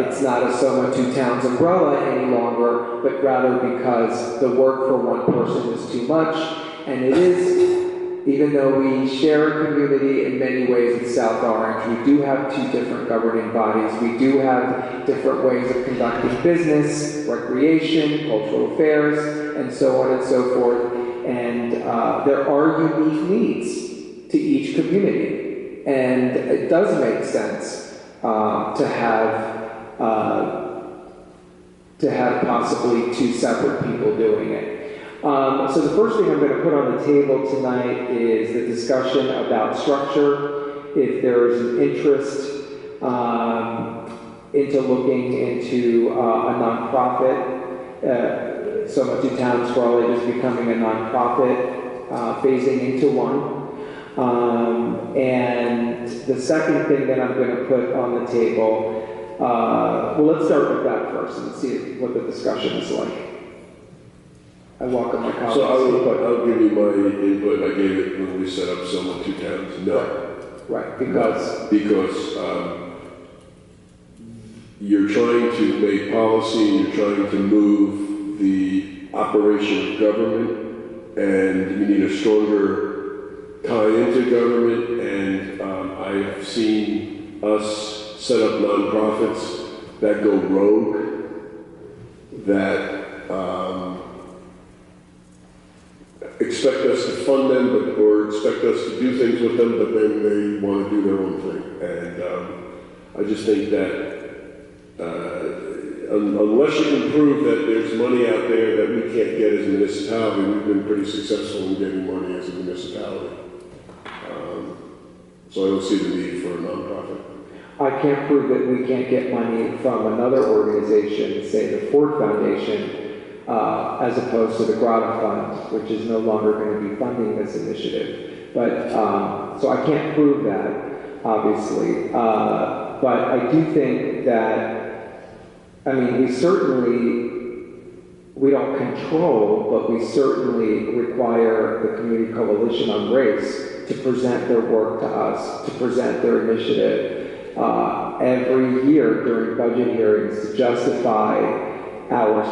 it's not a Soma Two Towns umbrella any longer, but rather because the work for one person is too much, and it is, even though we share a community in many ways with South Orange, we do have 2 different governing bodies, we do have different ways of conducting business, recreation, cultural affairs, and so on and so forth, and there are unique needs to each community. And it does make sense to have possibly 2 separate people doing it. So the first thing I'm going to put on the table tonight is the discussion about structure. If there is an interest into looking into a nonprofit, Soma Two Towns for All Ages becoming a nonprofit, phasing into one. And the second thing that I'm going to put on the table, well, let's start with that first and see what the discussion is like. I welcome my comments. So I'll give you my input. I gave it when we set up Soma Two Towns. No. Right, because? Because you're trying to make policy and you're trying to move the operation of government, and you need a stronger tie into government, and I've seen us set up nonprofits that go rogue, that expect us to fund them, or expect us to do things with them, but then they want to do their own thing. And I just think that unless you can prove that there's money out there that we can't get as a municipality, we've been pretty successful in getting money as a municipality. So I don't see the need for a nonprofit. I can't prove that we can't get money from another organization, say the Ford Foundation, as opposed to the Grotto Fund, which is no longer going to be funding this initiative. But, so I can't prove that, obviously. But I do think that, I mean, we don't control, but we certainly require the Community Coalition on Race to present their work to us, to present their initiative every year during budget hearings to justify our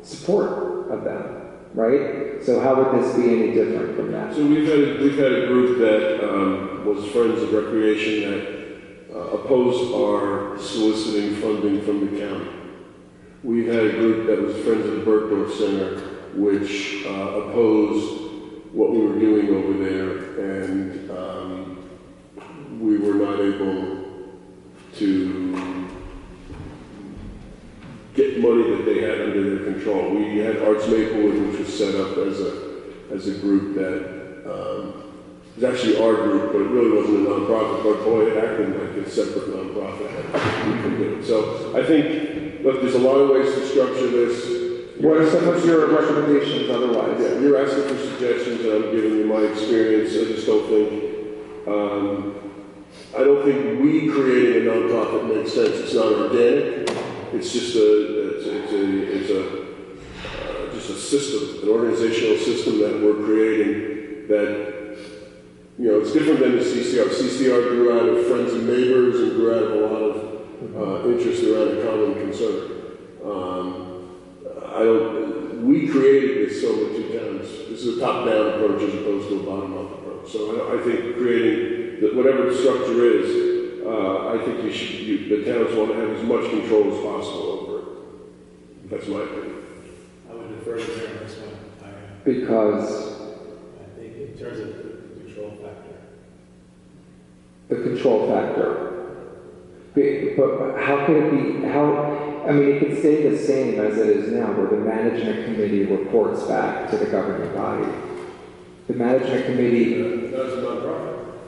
support of them. right? So how would this be any different from that? So we've had a group that was Friends of Recreation that opposed our soliciting funding from the county. We've had a group that was Friends of the Bergdorf Center, which opposed what we were doing over there, and we were not able to get money that they had under their control. We had Arts Maplewood, which was set up as a group that was actually our group, but it really wasn't a nonprofit. But boy, it acted like a separate nonprofit. We could do it. So I think, look, there's a lot of ways to structure this. What are some of your recommendations otherwise? Yeah, you're asking for suggestions, and I'm giving you my experience. I just don't think, I don't think we creating a nonprofit makes sense. It's not organic. It's just just a system, an organizational system that we're creating that, you know, it's different than the CCR. CCR grew out of friends and neighbors and grew out of a lot of interest around a common concern. We created this so many two towns. This is a top-down approach as opposed to a bottom-up approach. So I think creating whatever the structure is, I think the towns want to have as much control as possible over it. That's my opinion. I would defer to Mayor on this one. Because I think in terms of the control factor. the control factor. But how could it be, I mean, it could stay the same as it is now, where the management committee reports back to the governing body. The management committee... That's a nonprofit.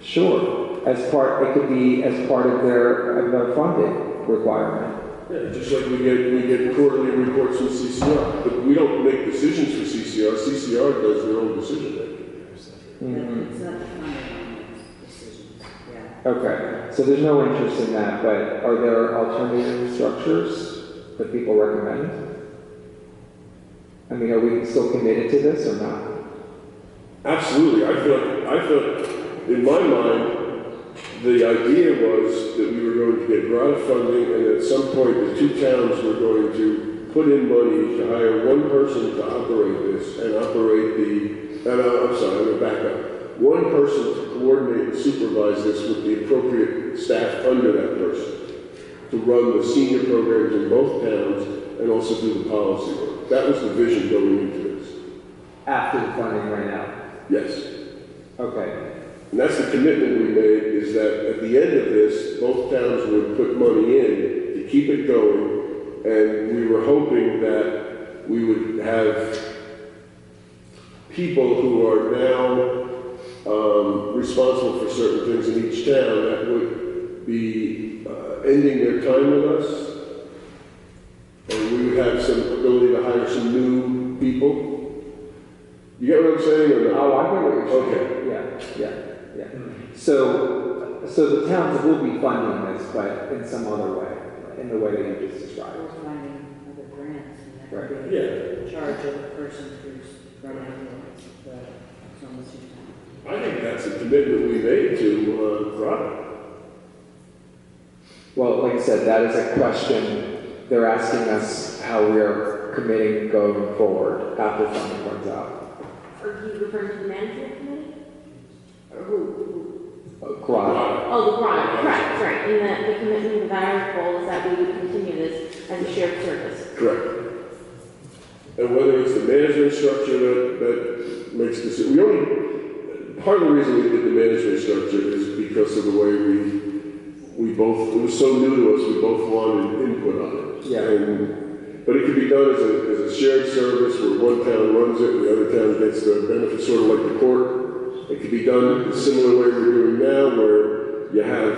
Sure. It could be as part of their funding requirement. Yeah, just like we get quarterly reports from CCR. But we don't make decisions for CCR. CCR does their own decision making. Mm-hmm. It's not funding decisions, yeah. Okay, so there's no interest in that, but are there alternative structures that people recommend? I mean, are we still committed to this or not? Absolutely. I feel, in my mind, the idea was that we were going to get grant funding, and at some point the two towns were going to put in money to hire one person to operate this and operate I'm sorry, I'm going to back up. One person to coordinate and supervise this with the appropriate staff under that person to run the senior programs in both towns and also do the policy work. That was the vision going into this. After the funding ran out? Yes. Okay. And that's the commitment we made, is that at the end of this, both towns would put money in to keep it going, and we were hoping that we would have people who are now responsible for certain things in each town that would be ending their time with us, and we would have some ability to hire some new people. You get what I'm saying, or no? Oh, I get what you're saying. Okay. Yeah. So the towns will be funding this, but in some other way, in the way that you just described. We're finding other grants, and that Right. could be Yeah. in charge of the person who's running the almost your time. I think that's a commitment we made to product. Well, like I said, that is a question. They're asking us how we are committing going forward after funding runs out. Are you referring to the management committee? Or who? Grant. Oh, the grant, correct, right. And the commitment of our goal is that we would continue this as a shared service. Correct. And whether it's the management structure that makes this, part of the reason we did the management structure is because of the way we both, it was so new to us, we both wanted input on it. Yeah. But it could be done as a shared service where one town runs it and the other town gets the benefit, sort of like the court. It could be done the similar way we're doing now, where you have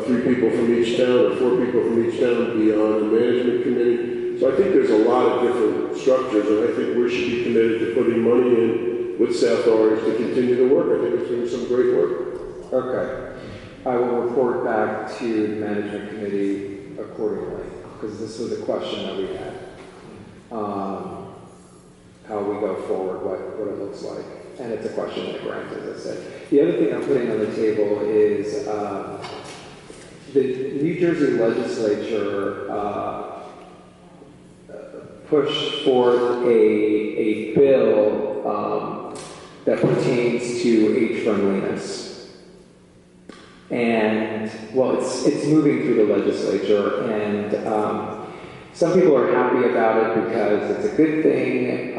3 people from each town or 4 people from each town be on a management committee. So I think there's a lot of different structures, and I think we should be committed to putting money in with South Orange to continue the work. I think it's doing some great work. Okay. I will report back to the management committee accordingly, because this was a question that we had. How we go forward, what it looks like. And it's a question that grants, as I said. The other thing I'm putting on the table is the New Jersey legislature push forth a bill that pertains to age friendliness. And, well, it's moving through the legislature, and some people are happy about it because it's a good thing.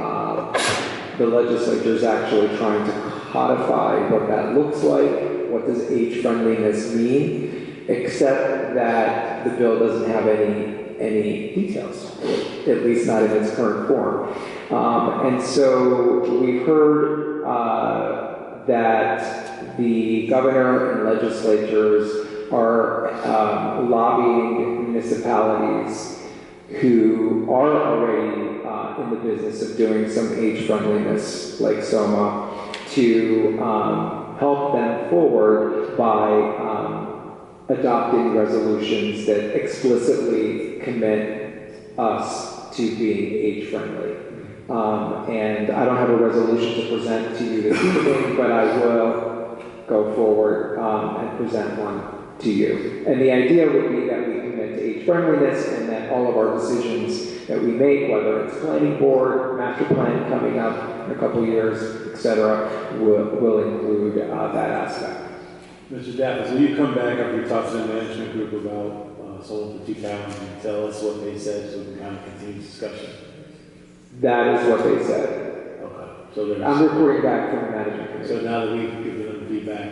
The legislature is actually trying to codify what that looks like. What does age friendliness mean? Except that the bill doesn't have any details, at least not in its current form. And so we've heard that the governor and legislatures are lobbying municipalities who are already in the business of doing some age friendliness, like Soma, to help them forward by adopting resolutions that explicitly commit us to being age friendly. And I don't have a resolution to present to you this evening, but I will go forward and present one to you. And the idea would be that we commit to age friendliness, and that all of our decisions that we make, whether it's planning board, master plan coming up in a couple years, etc., will include that aspect. Mr. Davis, will you come back after you talk to the management group about solar for 2000 and tell us what they said so we can kind of continue discussion? That is what they said. Okay. So I'm reporting back from the management committee. So now that we've given them feedback,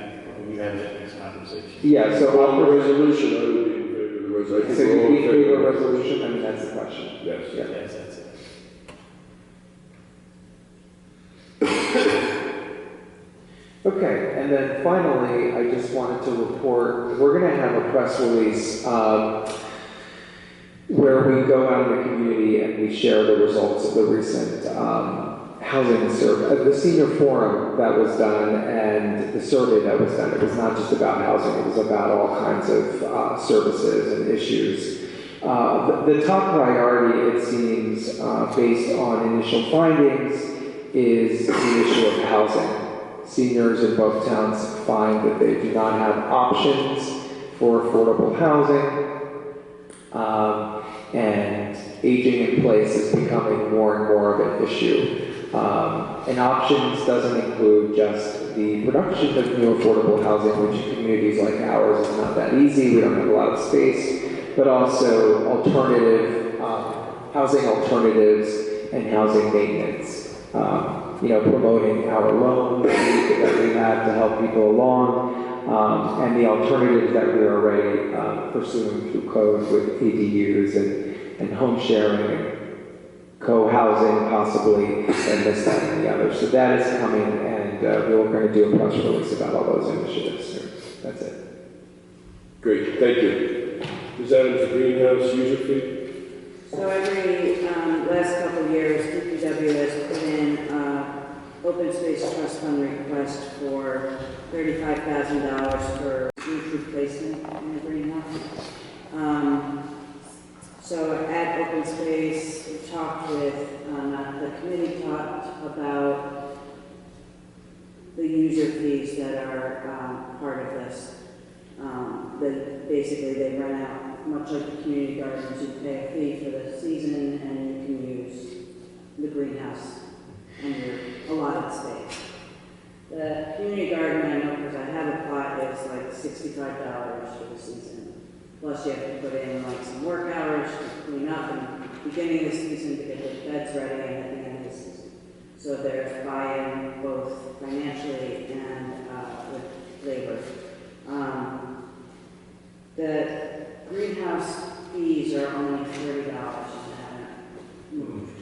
we have that next conversation. Yeah, so On the resolution, I would be in favor of the resolution. So you need favor resolution? I mean, that's the question. Yes. Yeah. Yes, that's it. Okay, and then finally, I just wanted to report, we're going to have a press release where we go out in the community and we share the results of the recent housing survey, the senior forum that was done and the survey that was done. It was not just about housing, it was about all kinds of services and issues. The top priority, it seems, based on initial findings, is the issue of housing. Seniors in both towns find that they do not have options for affordable housing, and aging in place is becoming more and more of an issue. And options doesn't include just the production of new affordable housing, which in communities like ours is not that easy. We don't have a lot of space, but also alternative housing alternatives and housing maintenance. Promoting our loan that we have to help people along, and the alternatives that we are already pursuing through code with ADUs and home sharing and co-housing possibly, and this, that, and the other. So that is coming, and we're going to do a press release about all those initiatives soon. That's it. Great, thank you. Ms. Adams, greenhouse user fee? So every last couple of years, DPW has put in open space trust fund request for $35,000 for roof replacement in the greenhouse. So at open space, we talked with, the committee talked about the user fees that are part of this. That basically they run out, much like the community gardens, you pay a fee for the season and you can use the greenhouse and your allotted space. The community garden, I know because I have a plot, it's like $65 for the season. Plus you have to put in like some work hours to clean up in the beginning of the season to get the beds ready and at the end of the season. So there's buy-in both financially and with labor. The greenhouse fees are only $30 and haven't moved.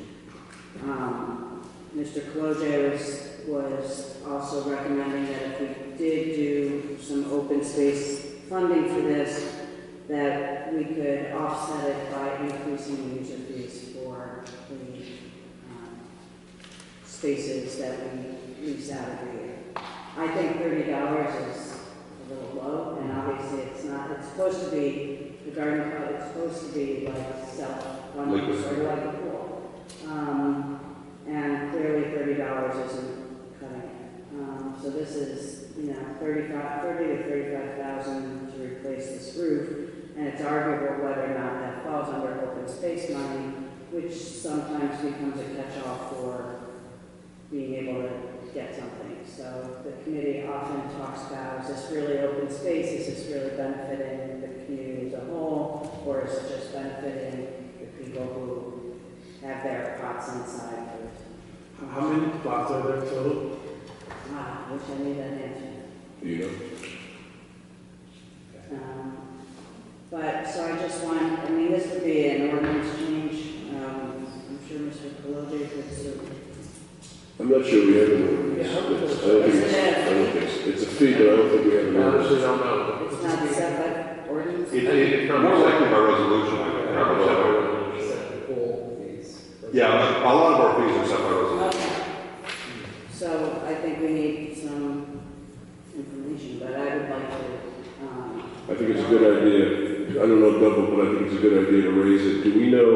Mr. Kloje was also recommending that if we did do some open space funding for this, that we could offset it by increasing the user fees for the spaces that we lease out every year. I think $30 is a little low, and obviously it's not. It's supposed to be, the garden club, it's supposed to be like self-funding, sort of like a pool. And clearly $30 isn't cutting it. So this is, $30 to $35,000 to replace this roof, and it's arguable whether or not that falls under open space money which sometimes becomes a catch-all for being able to get something. So the committee often talks about, is this really open space? Is this really benefiting the community as a whole? Or is it just benefiting the people who have their pots inside? How many plots are there total? Ah, which I need an answer. Do you know? But, so I just want, I mean, this would be an ordinance change. I'm sure Mr. Kaloji could sue. I'm not sure we have an ordinance. Yeah, I don't think I so. don't think it's a fee, but I don't think we have an Honestly, ordinance. don't know. It's not set by ordinance? It's more likely by resolution. Yeah, a lot of our fees are set by resolution. Okay. So I think we need some information, but I would like to, I think it's a good idea. I don't know double, but I think it's a good idea to raise it. Do we know,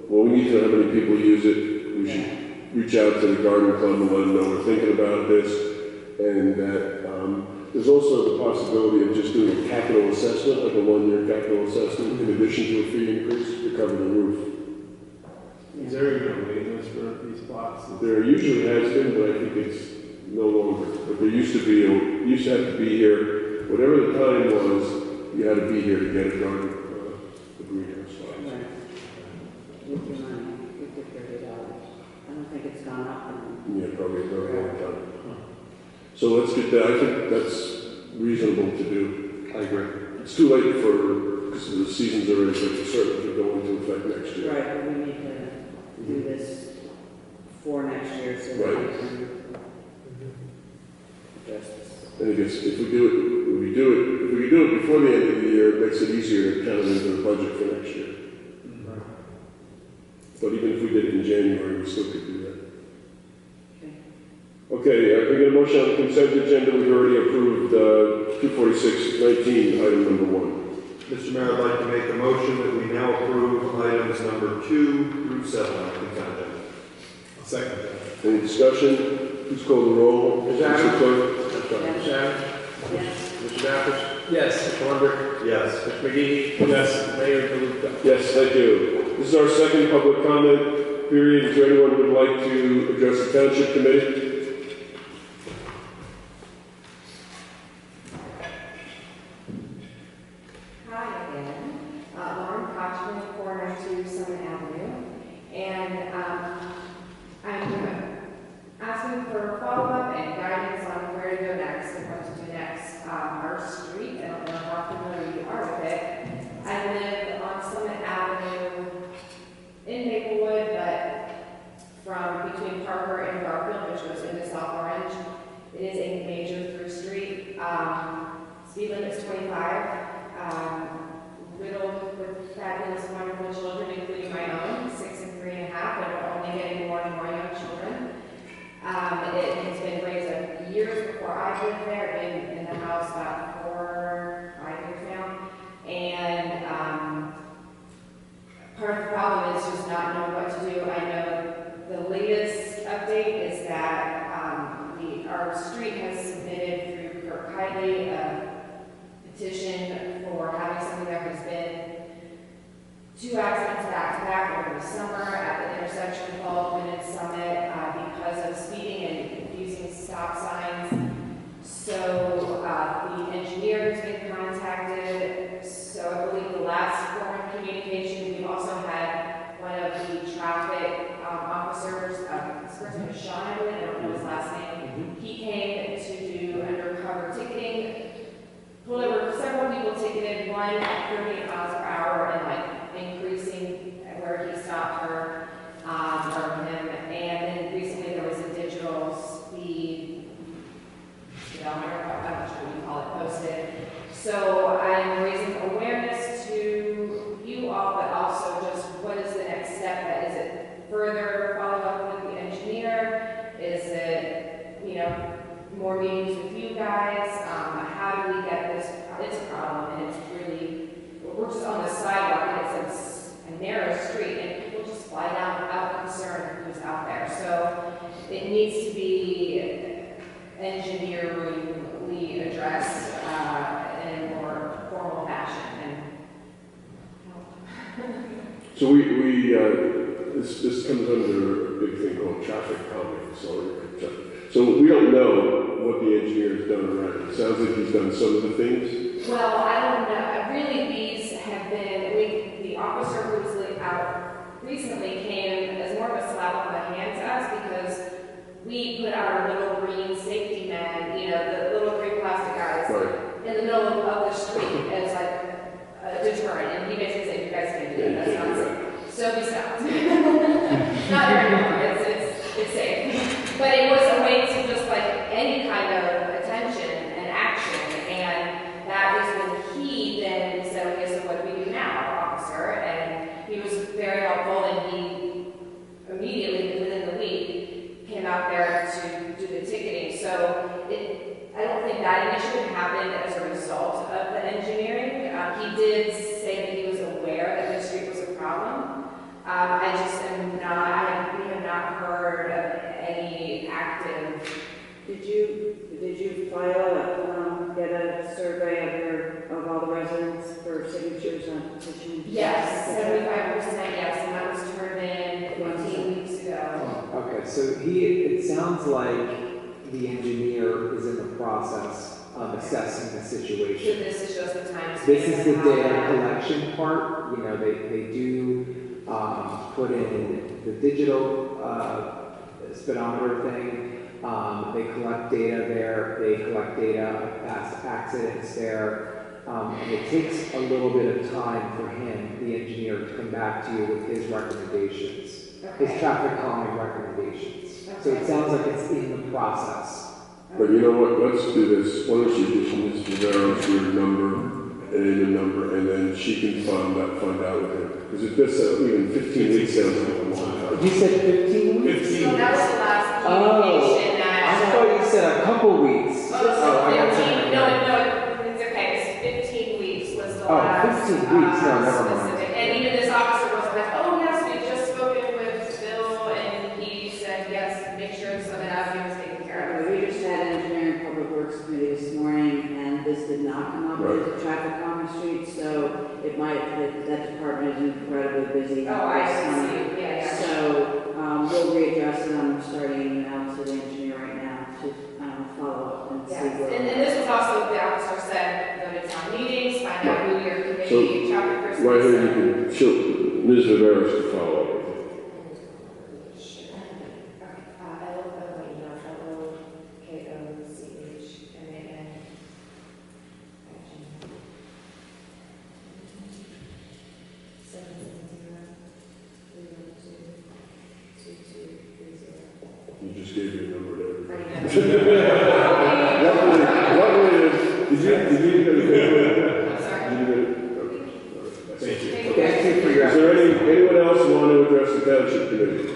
well, we need to know how many people use it. We should reach out to the garden club and let them know we're thinking about this. And that there's also the possibility of just doing a capital assessment, like a one-year capital assessment, in addition to a fee increase to cover the roof. Is there even a waiting list for these plots? There usually has been, but I think it's no longer. But there used to be, you used to have to be here, whatever the time was, you had to be here to get a garden, the greenhouse spot. right. With your money, $50, $30. I don't think it's gone up. Yeah, probably a very long time. So let's get that, I think that's reasonable to do. I agree. It's too late because the season's already, but certainly to go into effect next year. Right, but we need to do this for next year, so that we can address this. And I guess if we do it before the end of the year, it makes it easier to count it into the budget for next year. But even if we did it in January, we still could do that. Okay, we get a motion on the consent agenda. We've already approved 246-19, item number 1. Mr. Mayor, I'd like to make a motion that we now approve items number 2 through 7 on the consent agenda. Second that. Any discussion? Please call the roll. Ms. Mr. Adams? Clerk. Ms. Adams? Yes. Mr. Mathis? Yes. Mr. Lundberg? Yes. Mr. McGee? Yes. Mayor DeLuca? Yes, thank you. This is our second public comment period. Is there anyone who would like to address the Township Committee? Hi again, Lauren Kochman, 492 Summit Avenue, and I'm asking for follow-up and guidance on where to go next and what to do next. Our street, I don't know how familiar you are with it. I live on Summit Avenue in Maplewood, but from between Parker and Garfield, which goes into South Orange, it is a major through street. Speed limit is 25. Riddled with fabulous, wonderful children, including my own, 6 and 3.5, but we're only getting more and more young children. It has been raised years before I lived there, been in the house about 4 or 5 years now, and part of the problem is just not knowing what to do. I know the latest update is that our street has submitted through Kirk Kiley a petition for having something. There has been 2 accidents back to back over the summer at the intersection of Baldwin and Summit because of speeding and confusing stop signs. So the engineer has been contacted. So I believe the last form of communication, we've also had one of the traffic officers, this person is Sean, I believe, I don't know his last name. He came to do undercover ticketing, pulled over several people ticketed, one at 38 miles per hour and like increasing where he stopped her or him. And then recently there was a digital speed speedometer, I'm not sure what you call it, posted. So I'm raising awareness to you all, but also just what is the next step? Is it further follow up with the engineer? Is it, more meetings with you guys? How do we get this? It's a problem, and it's really, we're just on the sidewalk, and it's a narrow street, and people just fly down without concern who's out there. So it needs to be engineeringly addressed in a more formal fashion. So we this comes under a big thing called traffic calming, so we don't know what the engineer has done already. It sounds like he's done some of the things. Well, I don't know. Really, these have been, the officer who was out recently came as more of a slap on the hand to us because we put our little green safety men, you know, the little green plastic guys, Right. in the middle of the street as like a deterrent. And he basically said, you guys can't do that. That's not safe. So we stopped. Not anymore. It's safe. But it was a way to just like any kind of attention and action. And that is when he then said, okay, so what do we do now, officer? And he was very helpful, and he immediately, within the week, came out there to do the ticketing. So I don't think that initiative happened as a result of the engineering. He did say that he was aware that the street was a problem. I just am not, we have not heard of any active. Did you file get a survey of all the residents for signatures on petitions? Yes, 75%, yes, and that was turned in 15 weeks ago. Okay, so it sounds like the engineer is in the process of assessing the So situation. this is just the time. This is the data collection part. You know, they do put in the digital speedometer thing. They collect data there. They collect data of past accidents there. And it takes a little bit of time for him, the engineer, to come back to you with his recommendations, his traffic calming recommendations. So it sounds like it's in the process. But you know what, let's do this. Why don't you give Ms. Navarro's your number and a number, and then she can find out with him. Because it does even 15 weeks sounds like a long time. You said 15 weeks? So that was the last communication that. I thought you said a couple weeks. I got 15, no, it's okay, it's 15 weeks was the last. 15 weeks, no, never mind. Specific. And even this officer was like, oh yes, we've just spoken with Bill, and he said, yes, make sure some of that was taken care of. We just had an engineering public works committee this morning, and this did not come up with the traffic calming street, so it might, that department is incredibly busy. Oh, I this summer. see, yeah. So, we'll readdress it. I'm starting an email to the engineer right now to follow up and see Yes, where. and this was also, the officer said, go to town meetings, find out who your committee, So, traffic person right is. here, Ms. Navarro's can follow up with you. You just gave your number to everybody. Luckily, did you get a good? Sorry. Did you get it? Okay. Thank you for your. Is there anyone else who want to address the township committee?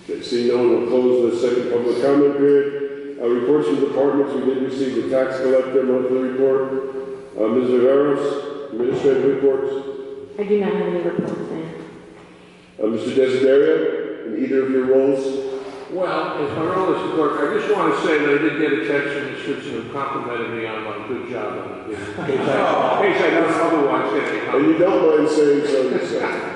Okay, seeing no one, will close the second public comment period. Reports from departments, we did receive the tax collector monthly report. Ms. Navarro's administrative reports. I do not have any reports, ma'am. Mr. Desiderio, in either of your roles? Well, as my role as clerk, I just want to say that I did get a text from Ms. Richardson who complimented me on my good job on it. In case I don't otherwise get any And compliment. you don't mind saying so yourself.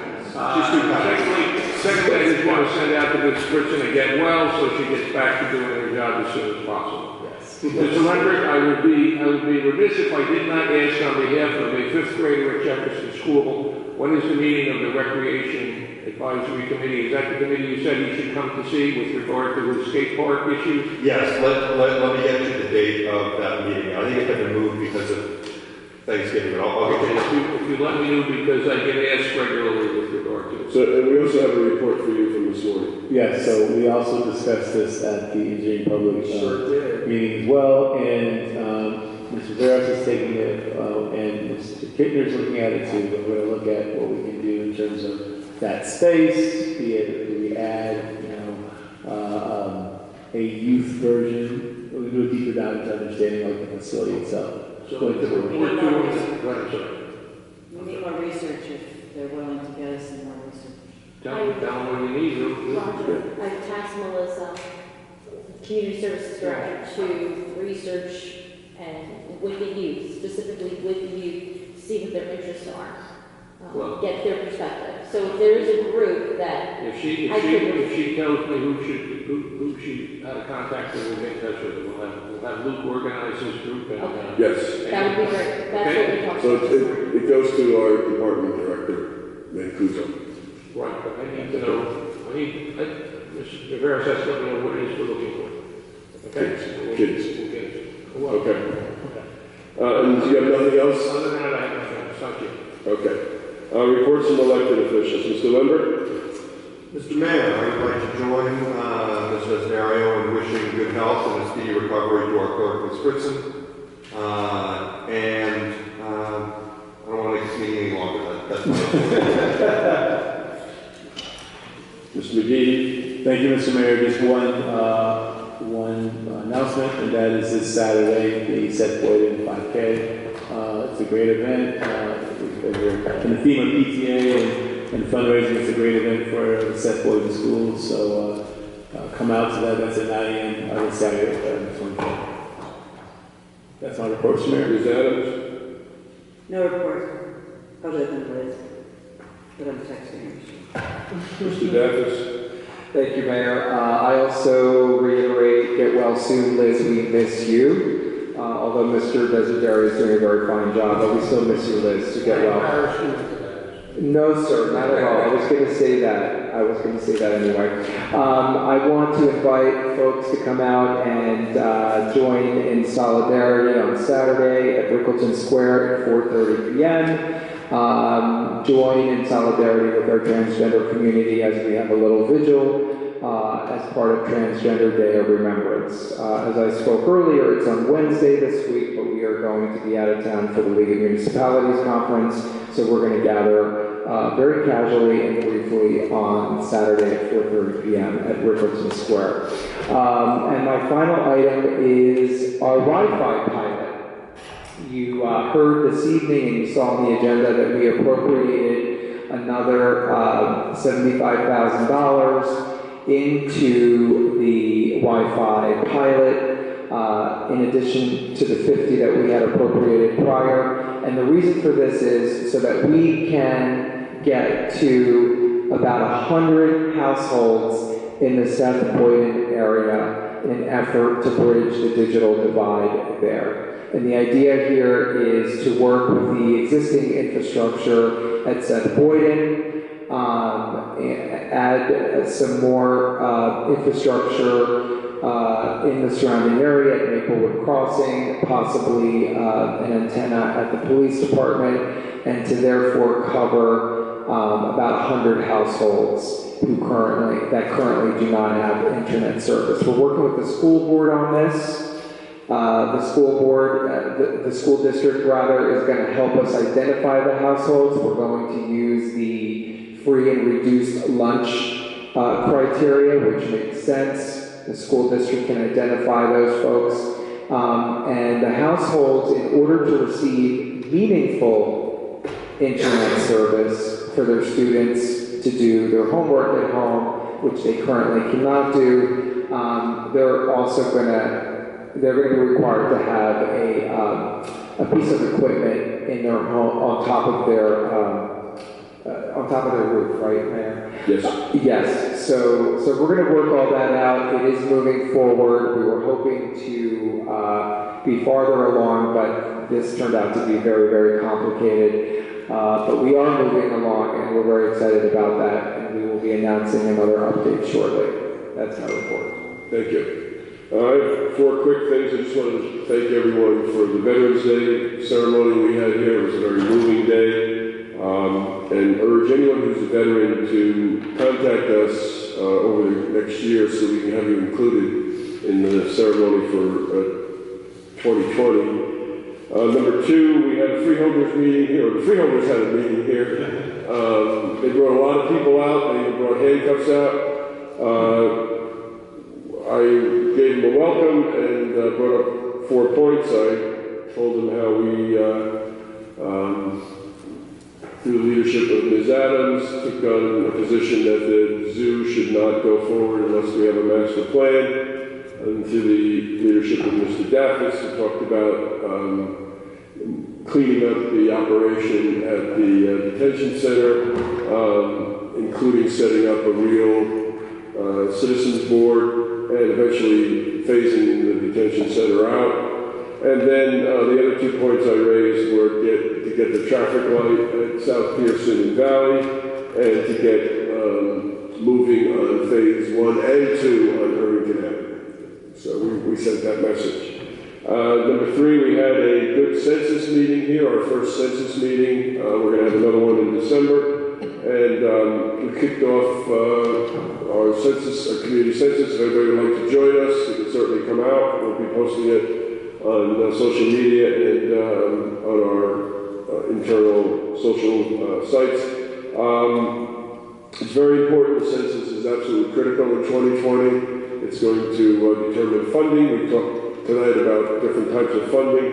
Secondly, I just want to send out to Ms. Richardson to get well so she gets back to doing her job as soon as possible. Yes. Mr. Hendrick, I would be remiss if I did not ask on behalf of a fifth grader at Jefferson School, when is the meeting of the Recreation Advisory Committee? Is that the committee you said he should come to see with regard to his skate park issues? Yes, let me get you the date of that meeting. I think it's been moved because of Thanksgiving, but I'll get you. If you let me know, because I get asked regularly with regard to it. So, and we also have a report for you from this morning. Yes, so we also discussed this at the engineering public meeting as well, and Mr. Veras is taking it, and Mr. Kittner's looking at it too. We're going to look at what we can do in terms of that space, be it, do we add, a youth version, we'll do a deeper dive into understanding like the facility itself. So We need more research if they're willing to get us some more research. Tell them what you need. Roger, I tasked Melissa, Community Services Director, to research and with the youth, specifically with the youth, see what their interests are. get their perspective. So if there is a group that, If she tells me who she had to contact, then we'll get in touch with her. We'll have Luke organize his group and, Okay. Yes. that would be great. That's Okay. what we talked So about. it goes to our department director, Mancuso. right, but I need to know, Mr. Rivera has to let me know what it is we're looking for. Okay? Kids. We'll get it. Well, Okay. And you have nothing else? other than that, I have nothing else. Thank you. Okay. Reports from elected officials. Mr. Lember? Mr. Mayor, I would like to join Ms. Vesnario in wishing good health and a speedy recovery to our clerk, Ms. Fritzen. And I don't want to make this meeting any longer. That's my Mr. McGee? Thank you, Mr. Mayor. Just one announcement, and that is this Saturday, the Seth Boyden 5K. It's a great event. In the theme of PTA and fundraising, it's a great event for the Seth Boyden School. So come out to that. That's at 9 a.m. on Saturday, the 24th. That's my report, Mr. Mayor. Ms. Adams? No report, other than Liz, but I'm texting her. Mr. Daffis? Thank you, Mayor. I also reiterate, get well soon, Liz, we miss you. Although Mr. Desiderio is doing a very fine job, but we still miss you, Liz, to get well. No, sir, not at all. I was going to say that. Anyway. I want to invite folks to come out and join in solidarity on Saturday at Rickleton Square at 4:30 p.m. Join in solidarity with our transgender community as we have a little vigil as part of Transgender Day of Remembrance. As I spoke earlier, it's on Wednesday this week, but we are going to be out of town for the League of Municipalities Conference, so we're going to gather very casually and briefly on Saturday at 4:30 p.m. at Rickleton Square. And my final item is our Wi-Fi pilot. You heard this evening and you saw on the agenda that we appropriated another $75,000 into the Wi-Fi pilot, in addition to the 50 that we had appropriated prior. And the reason for this is so that we can get to about 100 households in the Seth Boyden area in an effort to bridge the digital divide there. And the idea here is to work with the existing infrastructure at Seth Boyden, add some more infrastructure in the surrounding area at Maplewood Crossing, possibly an antenna at the police department, and to therefore cover about 100 households who currently do not have internet service. We're working with the school board on this. The school district rather, is going to help us identify the households. We're going to use the free and reduced lunch criteria, which makes sense. The school district can identify those folks. And the households, in order to receive meaningful internet service for their students to do their homework at home, which they currently cannot do, they're going to be required to have a piece of equipment in their home on top of their roof, right, Mayor? Yes. Yes. So we're going to work all that out. It is moving forward. We were hoping to be farther along, but this turned out to be very, very complicated. But we are moving along, and we're very excited about that. And we will be announcing another update shortly. That's my report. Thank you. I have 4 quick things. I just want to thank everyone for the Veterans Day ceremony we had here. It was a very moving day. And urge anyone who's a veteran to contact us over the next year so we can have you included in the ceremony for 2020. Number 2, we had a freeholders meeting here, or the freeholders had a meeting here. They brought a lot of people out. They brought handcuffs out. I gave them a welcome and brought up 4 points. I told them how we, through the leadership of Ms. Adams, took on a position that the zoo should not go forward unless we have a master plan. And through the leadership of Mr. Daffis, who talked about cleaning up the operation at the detention center, including setting up a real citizens board and eventually phasing the detention center out. And then the other 2 points I raised were to get the traffic light at South Pearson and Valley, and to get moving on phase 1 and 2 on Irvington Avenue. So we sent that message. Number 3, we had a good census meeting here, our first census meeting. We're going to have another one in December. And we kicked off our community census. If anybody would like to join us, you can certainly come out. We'll be posting it on social media and on our internal social sites. It's very important. The census is absolutely critical in 2020. It's going to determine funding. We talked tonight about different types of funding,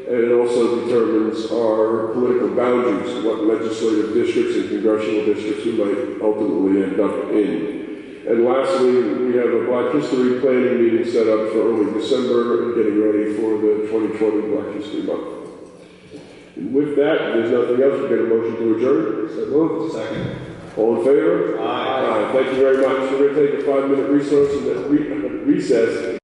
and it also determines our political boundaries, what legislative districts and congressional districts we might ultimately end up in. And lastly, we have a Black History planning meeting set up for early December and getting ready for the 2020 Black History Month. And with that, there's nothing else. We get a motion to adjourn. So moved. Second. All in favor? Aye. Thank you very much. We're going to take a 5-minute recess.